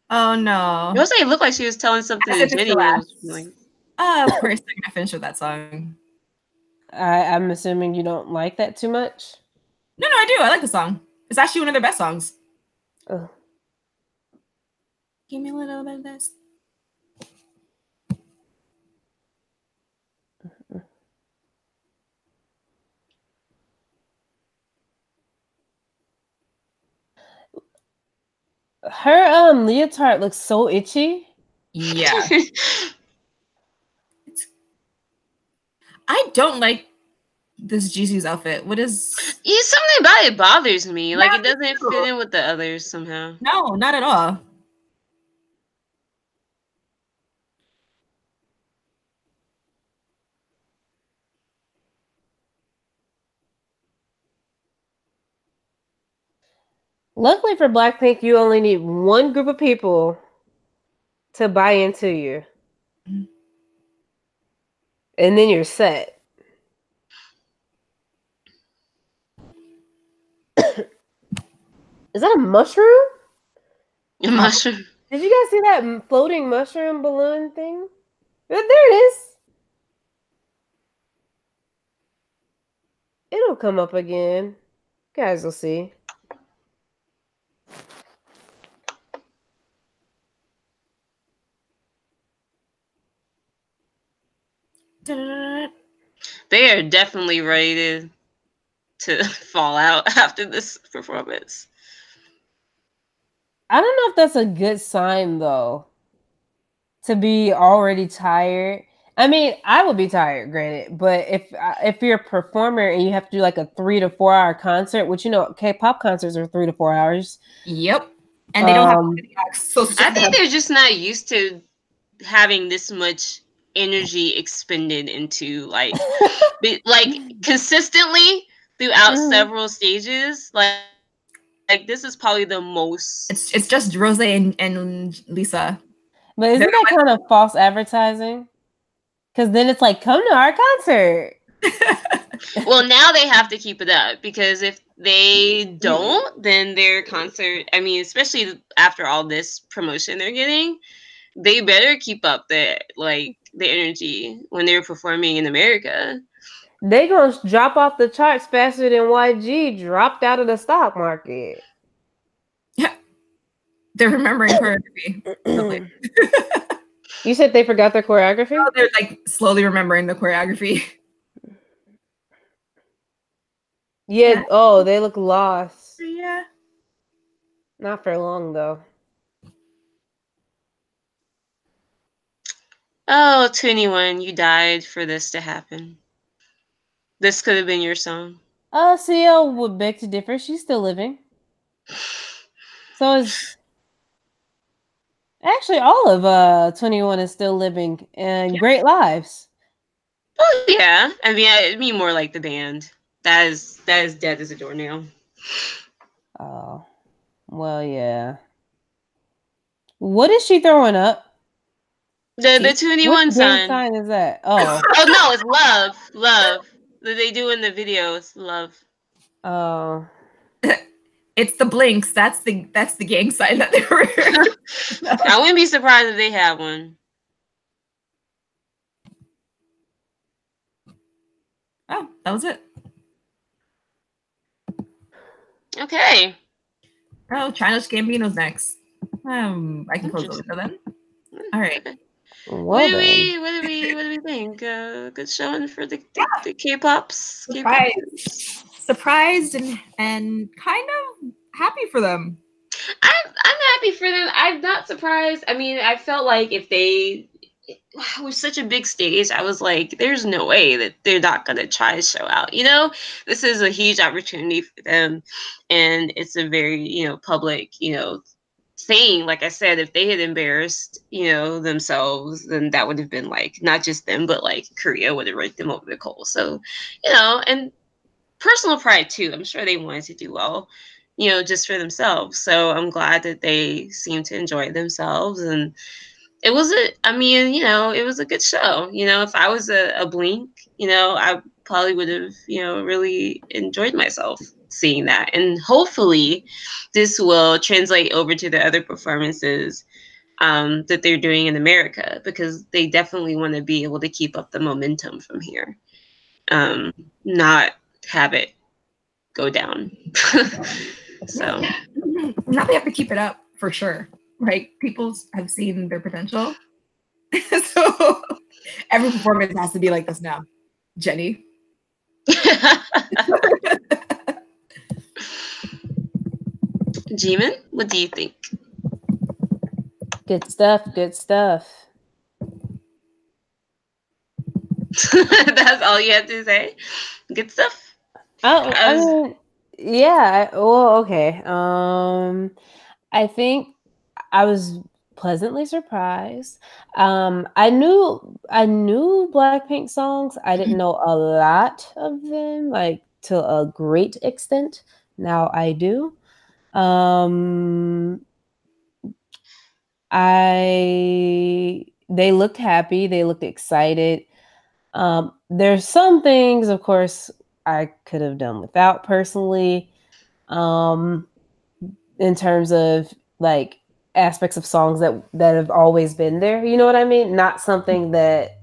Oh no. Rose looked like she was telling something to Jenny. Of course, they're gonna finish with that song. I'm assuming you don't like that too much. No, I do. I like the song. It's actually one of their best songs. Oh. Give me a little bit of this. Her leotard looks so itchy. Yeah. I don't like this Jisoo's outfit. What is? Something about it bothers me. Like it doesn't fit in with the others somehow. No, not at all. Luckily for Blackpink, you only need one group of people to buy into you. And then you're set. Is that a mushroom? A mushroom. Did you guys see that floating mushroom balloon thing? There it is. It'll come up again. You guys will see. They are definitely ready to fall out after this performance. I don't know if that's a good sign though. To be already tired. I mean, I would be tired, granted, but if you're a performer and you have to do like a 3 to 4 hour concert, which K-pop concerts are 3 to 4 hours. Yep, and they don't have acts. So I think they're just not used to having this much energy expended into like consistently throughout several stages. Like this is probably the most. It's just Rose and Lisa. But isn't that kind of false advertising? Because then it's like, come to our concert. Well, now they have to keep it up, because if they don't, then their concert, I mean, especially after all this promotion they're getting, they better keep up the energy when they're performing in America. They gonna drop off the charts faster than YG dropped out of the stock market. Yeah, they're remembering choreography. You said they forgot their choreography? Oh, they're like slowly remembering the choreography. Yeah. Oh, they look lost. Yeah. Not for long though. Oh, 21, you died for this to happen. This could have been your song. CL would beg to differ. She's still living. So is actually all of 21 is still living and great lives. Oh yeah, I mean more like the band. That is dead as a doornail. Oh, well, yeah. What is she throwing up? The 21 sign. What sign is that? Oh. Oh no, it's love. That they do in the videos, love. Oh. It's the blinks. That's the gang sign that they were. I wouldn't be surprised if they have one. Oh, that was it. Okay. Oh, Childish Gambino's next. I can close the window then. All right. Well, what do we think? Good showing for the K-pops. Surprised and kind of happy for them. I'm happy for them. I'm not surprised. I mean, I felt like if they was such a big stage, I was like, there's no way that they're not gonna try to show out. This is a huge opportunity for them, and it's a very public thing. Like I said, if they had embarrassed themselves, then that would have been like not just them, but like Korea would have raked them over the coals. So and personal pride too. I'm sure they wanted to do well, just for themselves. So I'm glad that they seem to enjoy themselves, and it was it was a good show. If I was a Blink, I probably would have, really enjoyed myself seeing that. And hopefully this will translate over to the other performances that they're doing in America, because they definitely want to be able to keep up the momentum from here. Not have it go down. So now they have to keep it up for sure, right? People have seen their potential. So every performance has to be like this now. Jenny. Jimin, what do you think? Good stuff. That's all you have to say? Good stuff? Oh, I mean, yeah. Well, okay. I think I was pleasantly surprised. I knew Blackpink songs. I didn't know a lot of them, like to a great extent. Now I do. They looked happy. They looked excited. There's some things, of course, I could have done without personally. in terms of like aspects of songs that have always been there. You know what I mean? Not something that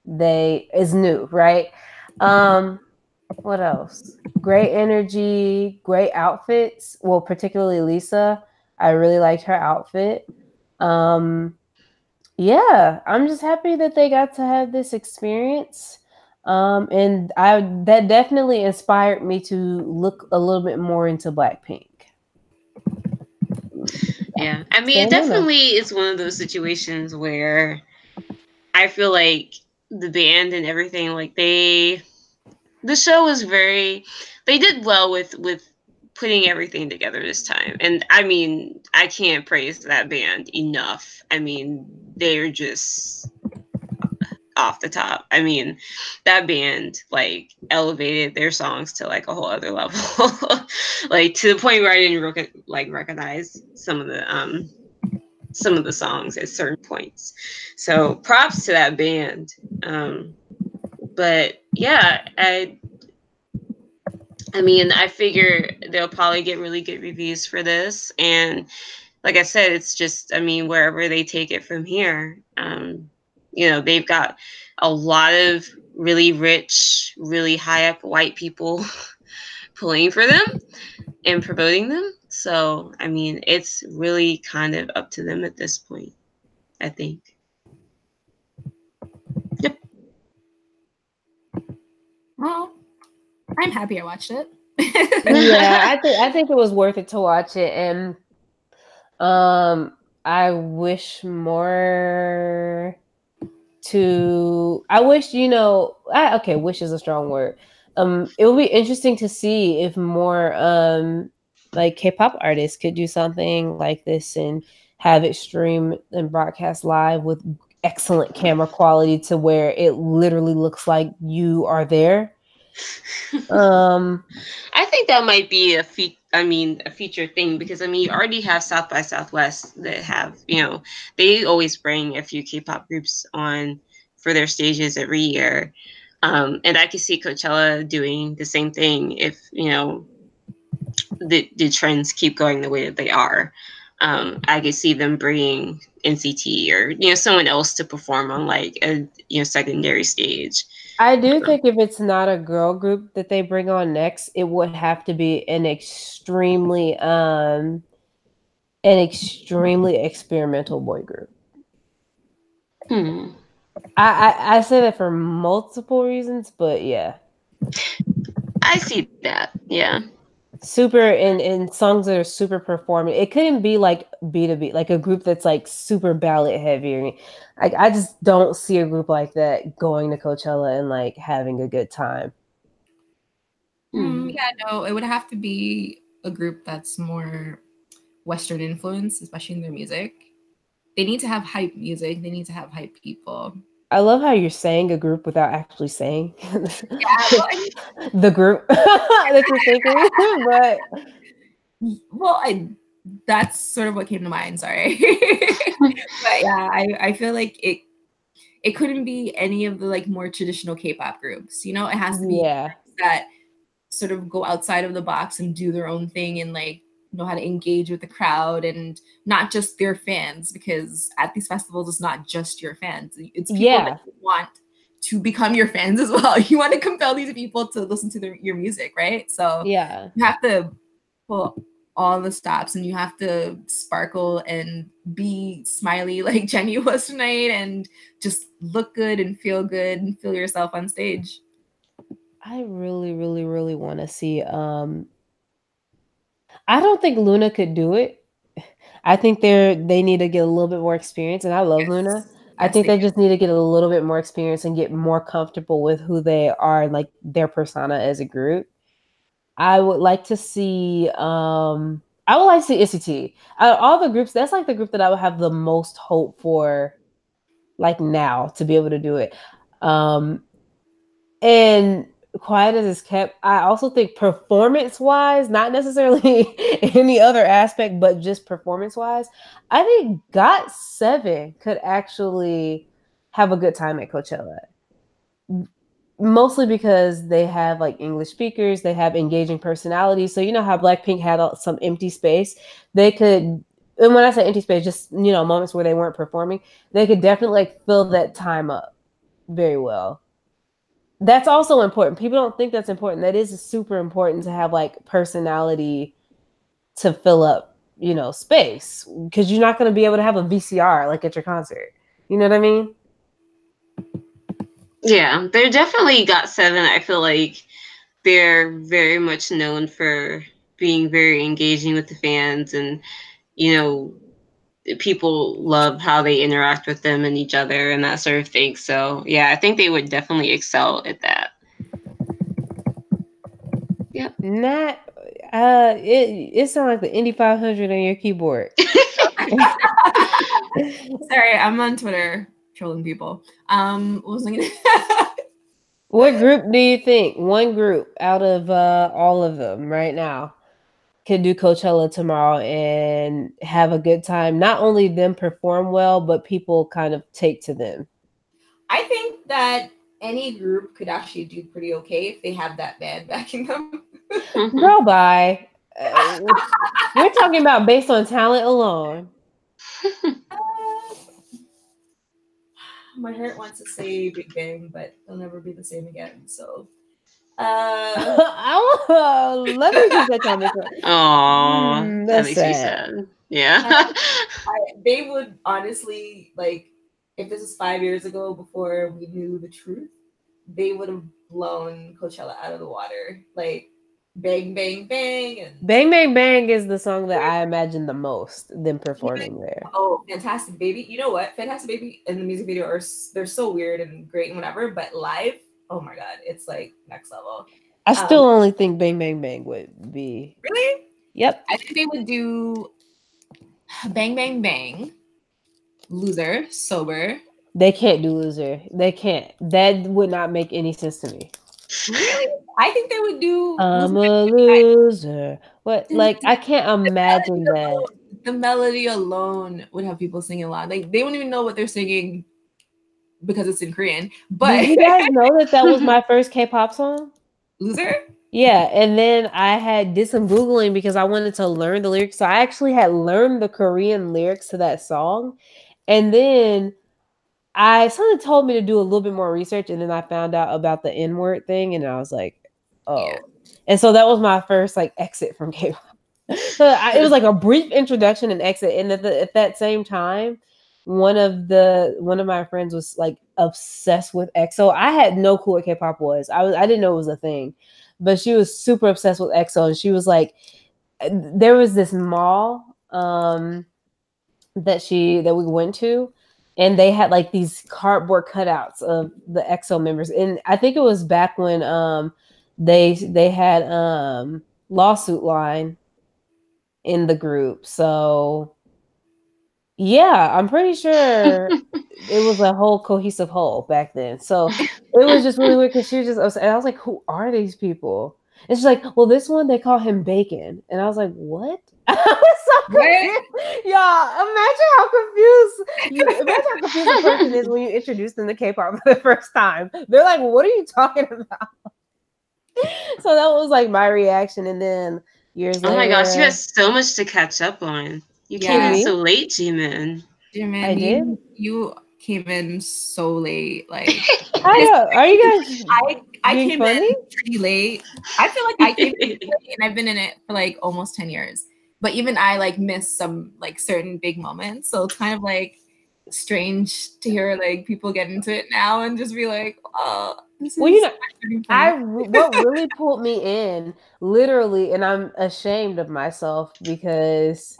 they is new, right? What else? Great energy, great outfits. Well, particularly Lisa. I really liked her outfit. Yeah, I'm just happy that they got to have this experience. And that definitely inspired me to look a little bit more into Blackpink. Yeah, I mean, it definitely is one of those situations where I feel like the band and everything, like the show was they did well with putting everything together this time. And I mean, I can't praise that band enough. I mean, they're just off the top. I mean, that band like elevated their songs to like a whole other level, like to the point where I didn't recognize some of the songs at certain points. So props to that band. But yeah, I mean, I figure they'll probably get really good reviews for this. And like I said, it's just, I mean, wherever they take it from here, they've got a lot of really rich, really high up white people pulling for them and promoting them. So, I mean, it's really kind of up to them at this point, I think. Yep. Well, I'm happy I watched it. Yeah, I think it was worth it to watch it, and I wish more I wish, okay, wish is a strong word. It would be interesting to see if more like K-pop artists could do something like this and have it stream and broadcast live with excellent camera quality to where it literally looks like you are there. I think that might be a feature thing, because I mean, you already have South by Southwest that have, they always bring a few K-pop groups on for their stages every year. And I could see Coachella doing the same thing if, the trends keep going the way that they are. I could see them bringing NCT or, someone else to perform on like a, secondary stage. I do think if it's not a girl group that they bring on next, it would have to be an extremely experimental boy group. I say that for multiple reasons, but yeah. I see that. Yeah. Super in songs that are super performing. It couldn't be like B2B, like a group that's like super ballad heavy. Like I just don't see a group like that going to Coachella and like having a good time. Yeah, no, it would have to be a group that's more Western influence, especially in their music. They need to have hype music. They need to have hype people. I love how you're saying a group without actually saying the group that you're thinking, but that's sort of what came to mind. Sorry, but yeah, I feel like it couldn't be any of the like more traditional K-pop groups. It has to be groups that sort of go outside of the box and do their own thing and like know how to engage with the crowd and not just their fans, because at these festivals it's not just your fans, it's people that you want to become your fans as well. You want to compel these people to listen to your music, right? So you have to pull all the stops and you have to sparkle and be smiley like Jenny was tonight and just look good and feel yourself on stage. I really, really, really want to see. I don't think Luna could do it. I think they need to get a little bit more experience, and I love Luna. I think they just need to get a little bit more experience and get more comfortable with who they are, like their persona as a group. I would like to see. I would like to see ICT. Out of all the groups, that's like the group that I would have the most hope for, like now, to be able to do it. And quiet as it's kept, I also think performance-wise, not necessarily any other aspect, but just performance-wise, I think GOT7 could actually have a good time at Coachella. mostly because they have like English speakers, they have engaging personalities. So you know how Blackpink had some empty space. They could, and when I say empty space, just moments where they weren't performing, they could definitely like fill that time up very well. That's also important. People don't think that's important. That is super important to have like personality to fill up, space, because you're not going to be able to have a VCR like at your concert. You know what I mean? Yeah, they're definitely GOT7. I feel like they're very much known for being very engaging with the fans, and people love how they interact with them and each other and that sort of thing. So yeah, I think they would definitely excel at that. Yeah. Not it sounds like the Indy 500 on your keyboard. Sorry, I'm on Twitter trolling people. What was I gonna What group do you think, one group out of all of them right now, could do Coachella tomorrow and have a good time? Not only them perform well, but people kind of take to them. I think that any group could actually do pretty okay if they have that band backing them. Girl, bye. We're talking about based on talent alone. My heart wants to say Big Bang, but they'll never be the same again. So, Let me keep that comment. Oh, that makes me sad. Yeah. They would honestly, like, if this was 5 years ago before we knew the truth, they would have blown Coachella out of the water. Like, Bang Bang Bang and Bang Bang Bang is the song that I imagine the most them performing there. Oh, Fantastic Baby. You know what? Fantastic Baby and the music video they're so weird and great and whatever, but live, oh my god, it's like next level. I still only think Bang Bang Bang would be. Really? Yep. I think they would do Bang Bang Bang, Loser, Sober. They can't do Loser. They can't. That would not make any sense to me. Really? I think they would do I'm a loser. What? Like, I can't imagine that. The melody alone would have people singing along. Like, they wouldn't even know what they're singing because it's in Korean. But did you guys know that was my first K-pop song? Loser? Yeah, and then I did some Googling because I wanted to learn the lyrics. So I actually had learned the Korean lyrics to that song. And then someone told me to do a little bit more research, and then I found out about the N-word thing, and I was like, oh. Yeah. And so that was my first like exit from K-pop. So it was like a brief introduction and exit. And at that same time, one of my friends was like obsessed with EXO. I had no clue what K-pop was. I didn't know it was a thing, but she was super obsessed with EXO, and she was like, there was this mall that we went to, and they had like these cardboard cutouts of the EXO members. And I think it was back when they had Lawsuit Line in the group. So yeah, I'm pretty sure it was a whole cohesive whole back then. So it was just really weird because she was just upset. And I was like, who are these people? And she's like, well, this one, they call him Bacon. And I was like, what? I was so confused. Y'all, imagine how confused a person is when you introduce them to K-pop for the first time. They're like, what are you talking about? So that was like my reaction. And then years later. Oh my gosh, you had so much to catch up on. You came in so late, Jimin. Jimin, you came in so late. Like, I know. Are you guys? I came in pretty late. I feel like I came in late, and I've been in it for like almost 10 years. But even I like missed some like certain big moments. So it's kind of like strange to hear like people get into it now and just be like, oh, this is what really pulled me in, literally, and I'm ashamed of myself because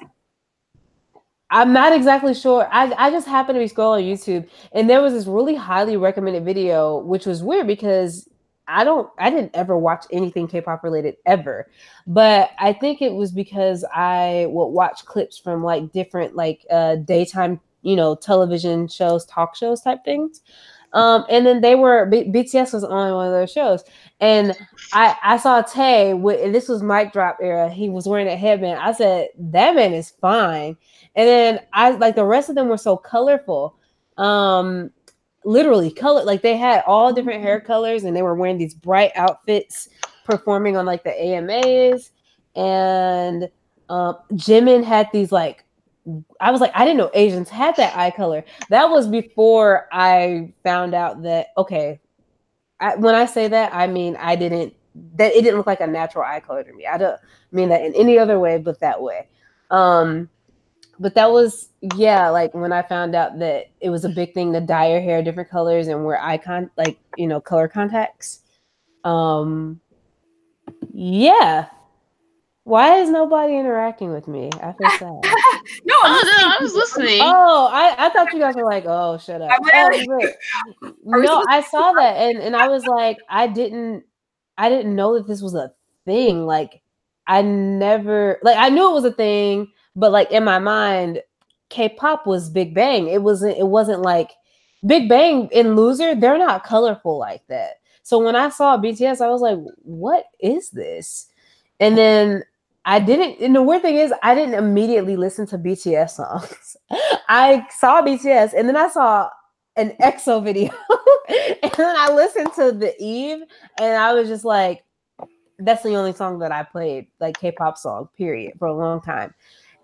I'm not exactly sure. I just happened to be scrolling YouTube, and there was this really highly recommended video, which was weird because I didn't ever watch anything K-pop related ever, but I think it was because I would watch clips from like different like daytime, television shows, talk shows type things. And then BTS was on one of those shows, and I saw Tae and this was mic drop era. He was wearing a headband. I said, that man is fine. And then the rest of them were so colorful. literally color, like they had all different hair colors and they were wearing these bright outfits performing on like the AMAs. And Jimin had these like, I was like, I didn't know Asians had that eye color. That was before I found out that, okay, when I say that, I mean that it didn't look like a natural eye color to me. I don't mean that in any other way but that way. But that was, yeah, like when I found out that it was a big thing to dye your hair different colors and wear color contacts. Yeah. Why is nobody interacting with me? I feel sad. No, I was listening. Oh, I thought you guys were like, oh, shut up. No, I saw that and I was like, I didn't know that this was a thing. Like, I never, like, I knew it was a thing, but like in my mind, K-pop was Big Bang. It wasn't like Big Bang and Loser. They're not colorful like that. So when I saw BTS, I was like, what is this? And then I didn't, and the weird thing is, I didn't immediately listen to BTS songs. I saw BTS and then I saw an EXO video. And then I listened to The Eve and I was just like, that's the only song that I played, like K-pop song, period, for a long time.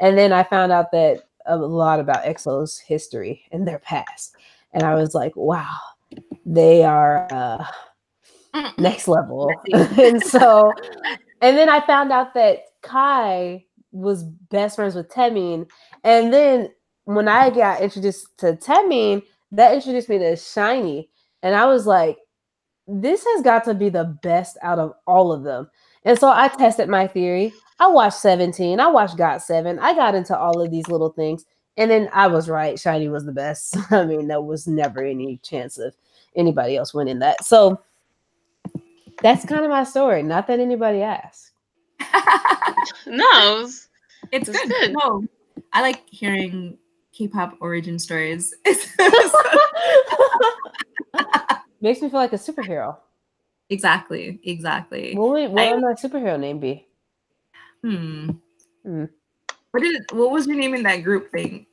And then I found out that a lot about EXO's history and their past. And I was like, wow, they are next level. And so, and then I found out that Kai was best friends with Taemin. And then when I got introduced to Taemin, that introduced me to SHINee. And I was like, this has got to be the best out of all of them. And so I tested my theory. I watched 17. I watched GOT7. I got into all of these little things. And then I was right. SHINee was the best. I mean, there was never any chance of anybody else winning that. So that's kind of my story. Not that anybody asked. No, it's good. No, I like hearing K-pop origin stories. Makes me feel like a superhero. Exactly. What would my superhero name be? What was your name in that group thing?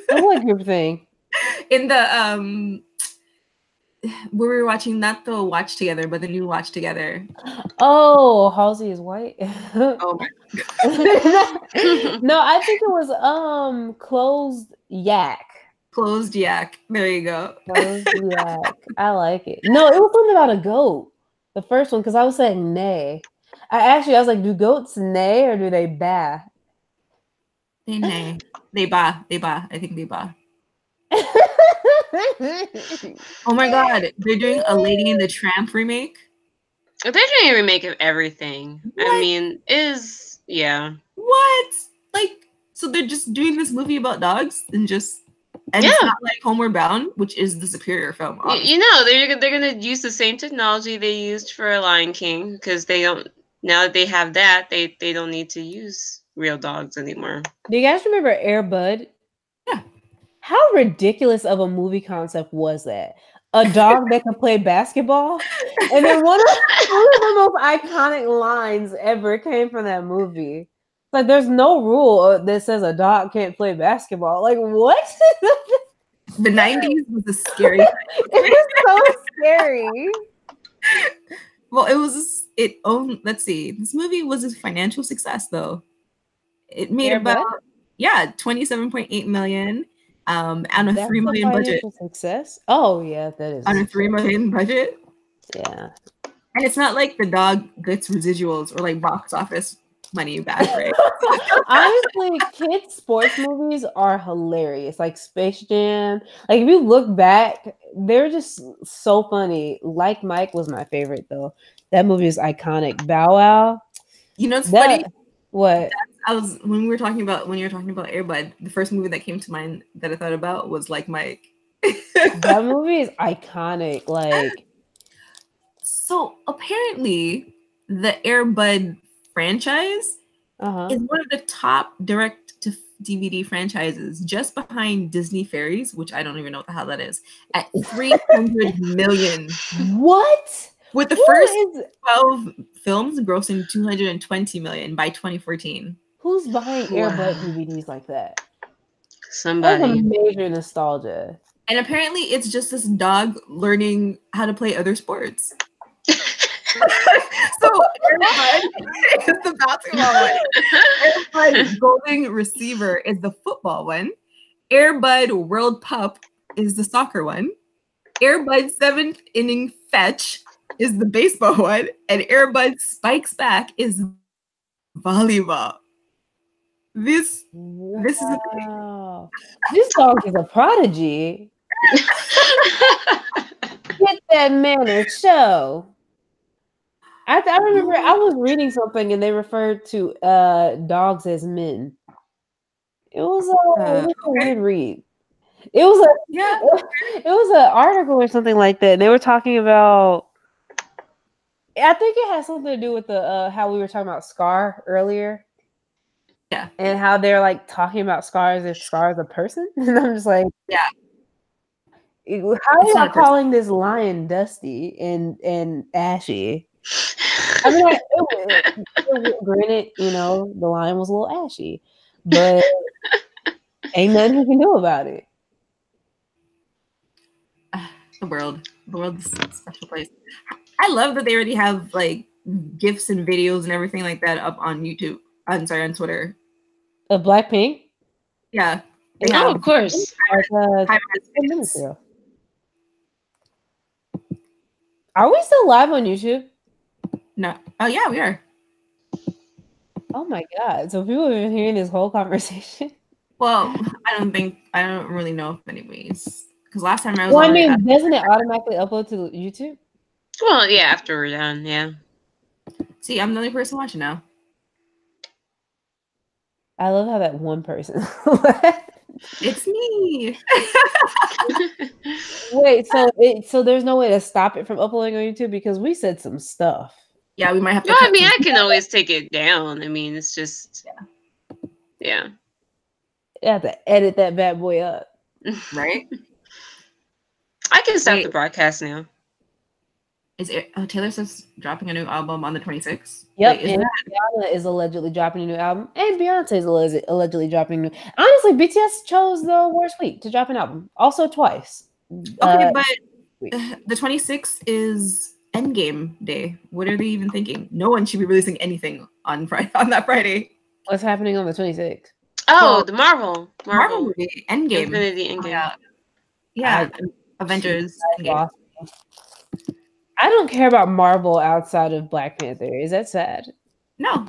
What group thing? In the we were watching not the Watch Together, but the new Watch Together. Oh, Halsey is white. Oh my God. No, I think it was Closed Yak. Closed Yak. There you go. Closed Yak. I like it. No, it was something about a goat. The first one, because I was saying neigh. I was like, do goats neigh or do they ba? They neigh. They ba. I think they ba. Oh my God. They're doing a Lady and the Tramp remake. They're doing a remake of everything. What? I mean, yeah. What? Like, so they're just doing this movie about dogs and it's not like Homeward Bound, which is the superior film. Obviously. You know, they're gonna use the same technology they used for Lion King because they don't. Now that they have that, they don't need to use real dogs anymore. Do you guys remember Air Bud? Yeah. How ridiculous of a movie concept was that? A dog that can play basketball? And then one of the most iconic lines ever came from that movie. Like, there's no rule that says a dog can't play basketball. Like, what? The 90s was a scary time. It was so scary. Well, let's see. This movie was a financial success, though. It made about 27.8 million on a $3 million budget. Success? Oh, yeah, that is. On a $3 million budget? Yeah. And it's not like the dog gets residuals or like box office money back, right? Honestly, kids' sports movies are hilarious. Like Space Jam. Like, if you look back, they're just so funny. Like Mike was my favorite, though. That movie is iconic. Bow Wow. You know, it's funny. What? When you were talking about Air Bud, the first movie that came to mind that I thought about was Like Mike. That movie is iconic. Like, so apparently, the Air Bud franchise is one of the top direct-to-DVD franchises, just behind Disney Fairies, which I don't even know what the hell that is, at 300 million. What? With the first 12 films grossing 220 million by 2014. Who's buying Air Bud DVDs like that? Somebody. That's a major nostalgia. And apparently it's just this dog learning how to play other sports. So Airbud is the basketball one. Airbud Golden Receiver is the football one. Airbud World Pup is the soccer one. Airbud 7th Inning Fetch is the baseball one. And Airbud Spikes Back is volleyball. This is a Wow. This dog is a prodigy. Get that man a show. I remember I was reading something and they referred to dogs as men. It was a weird read. It was it was an article or something like that. And they were talking about. I think it has something to do with the how we were talking about Scar earlier. Yeah, and how they're like talking about Scar as if Scar is a person, and I'm just like, yeah. How are y'all calling this lion Dusty and ashy? I mean, granted, you know, the lion was a little ashy, but ain't nothing you can do about it. The world's a special place. I love that they already have like GIFs and videos and everything like that up on YouTube. I'm sorry, on Twitter. Of Blackpink? Yeah. Oh, of course. Are we still live on YouTube? No. Oh yeah, we are. Oh my god! So people have been hearing this whole conversation. Well, I don't really know if anyways. Because last time I was. Well, I mean, doesn't it automatically upload to YouTube? Well, yeah, after we're done, yeah. See, I'm the only person watching now. I love how that one person. It's me. Wait, so there's no way to stop it from uploading on YouTube because we said some stuff. Yeah, we might have to. No, I mean, I can always take it down. I mean, it's just, yeah. You have to edit that bad boy up, right? I can stop the broadcast now. Is it? Oh, Taylor Swift's dropping a new album on the 26th. Yep, Wait, and Rihanna is allegedly dropping a new album, and Beyonce is allegedly dropping new. Honestly, BTS chose the worst week to drop an album, also twice. Okay, but the 26th is Endgame Day. What are they even thinking? No one should be releasing anything on that Friday. What's happening on the 26th? Oh, well, the Marvel movie, Endgame. Infinity Endgame. Yeah, Avengers Endgame. I don't care about Marvel outside of Black Panther. Is that sad? No,